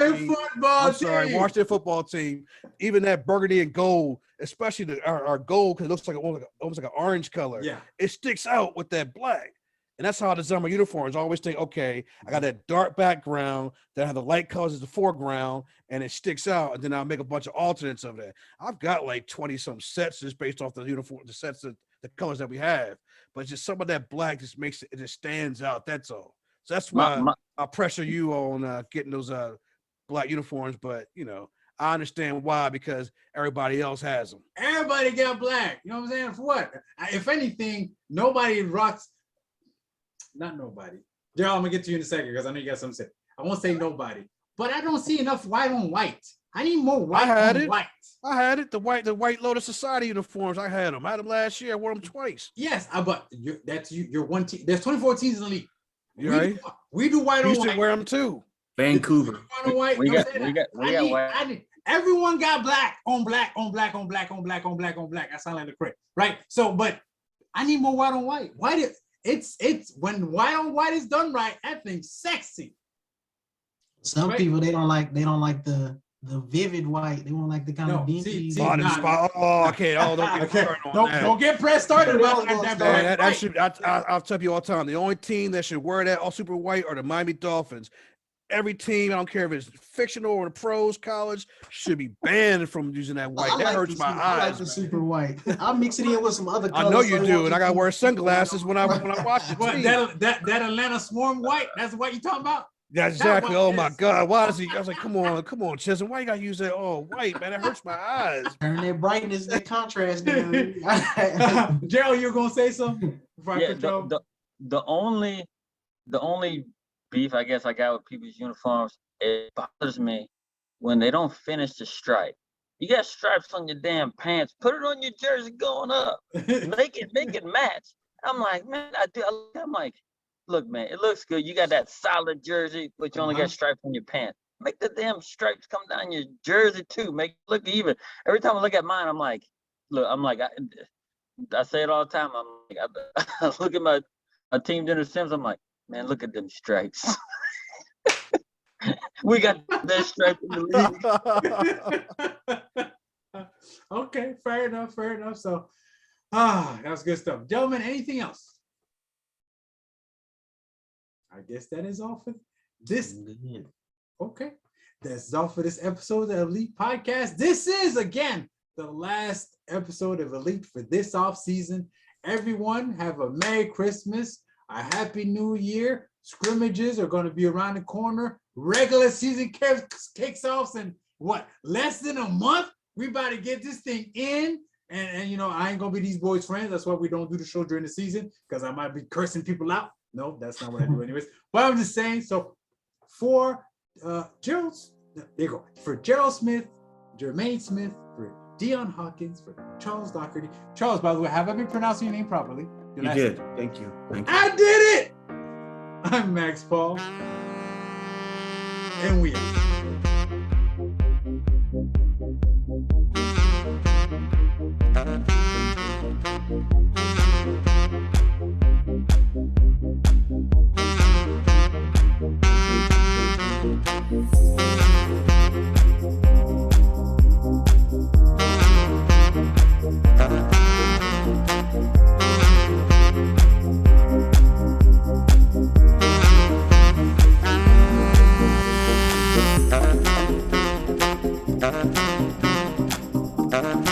football team, even that burgundy and gold, especially our gold, because it looks like almost like an orange color. Yeah, it sticks out with that black. And that's how I design my uniforms. I always think, okay, I got that dark background that have the light colors as the foreground, and it sticks out. And then I'll make a bunch of alternates of that. I've got like 20-some sets just based off the uniform, the sets of the colors that we have. But just some of that black just makes it just stands out. That's all. So that's why I pressure you on getting those black uniforms. But, you know, I understand why, because everybody else has them. Everybody got black. You know what I'm saying? For what? If anything, nobody rocks. Not nobody. Gerald, I'm gonna get to you in a second because I know you got something to say. I won't say nobody, but I don't see enough white on white. I need more white on white. I had it. The White Lotus Society uniforms. I had them. I had them last year. I wore them twice. Yes, but you're one team. There's 24 teams in the league. We do white on white. You should wear them too. Vancouver. We got white. Everyone got black on black on black on black on black on black on black. I sound like the correct, right? So, but I need more white on white. It's when white on white is done right, that thing's sexy. Some people they don't like the vivid white. They want like the kind of dingy. Okay. Don't get pressed started about that. I'll tell you all the time. The only team that should wear that all super white are the Miami Dolphins. Every team, I don't care if it's fictional or the pros, college, should be banned from using that white. That hurts my eyes. I like the super white. I'll mix it in with some other colors. I know you do, and I gotta wear sunglasses when I watch the team. That Atlanta Swarm white, that's what you talking about? Yeah, exactly. Oh my God. Why does he? I was like, come on, Chisholm. Why you gotta use that all white, man? That hurts my eyes. Turn that brightness, that contrast down. Gerald, you're gonna say something? The only beef I guess I got with people's uniforms, it bothers me when they don't finish the stripe. You got stripes on your damn pants. Put it on your jersey going up. Make it match. I'm like, man, I'm like, look, man, it looks good. You got that solid jersey, but you only got stripes on your pants. Make the damn stripes come down your jersey too. Make it look even. Every time I look at mine, I'm like, I say it all the time. I'm like, I look at my team dinner Sims. I'm like, man, look at them stripes. We got that stripe in the league. Okay, fair enough. So, that was good stuff. Gentlemen, anything else? I guess that is all for this. Okay, that's all for this episode of the Elite Podcast. This is, again, the last episode of Elite for this off season. Everyone have a Merry Christmas. A Happy New Year. Scrimmages are going to be around the corner. Regular season kicks off in less than a month. We about to get this thing in. And you know, I ain't going to be these boys' friends. That's why we don't do the show during the season, because I might be cursing people out. No, that's not what I do anyways. But I'm just saying, so for Gerald, there you go. For Gerald Smith, Jermaine Smith, for Dion Hawkins, for Charles Dougherty. Charles, by the way, have I been pronouncing your name properly? You did. Thank you. I did it. I'm Max Paul. And we are. Bye.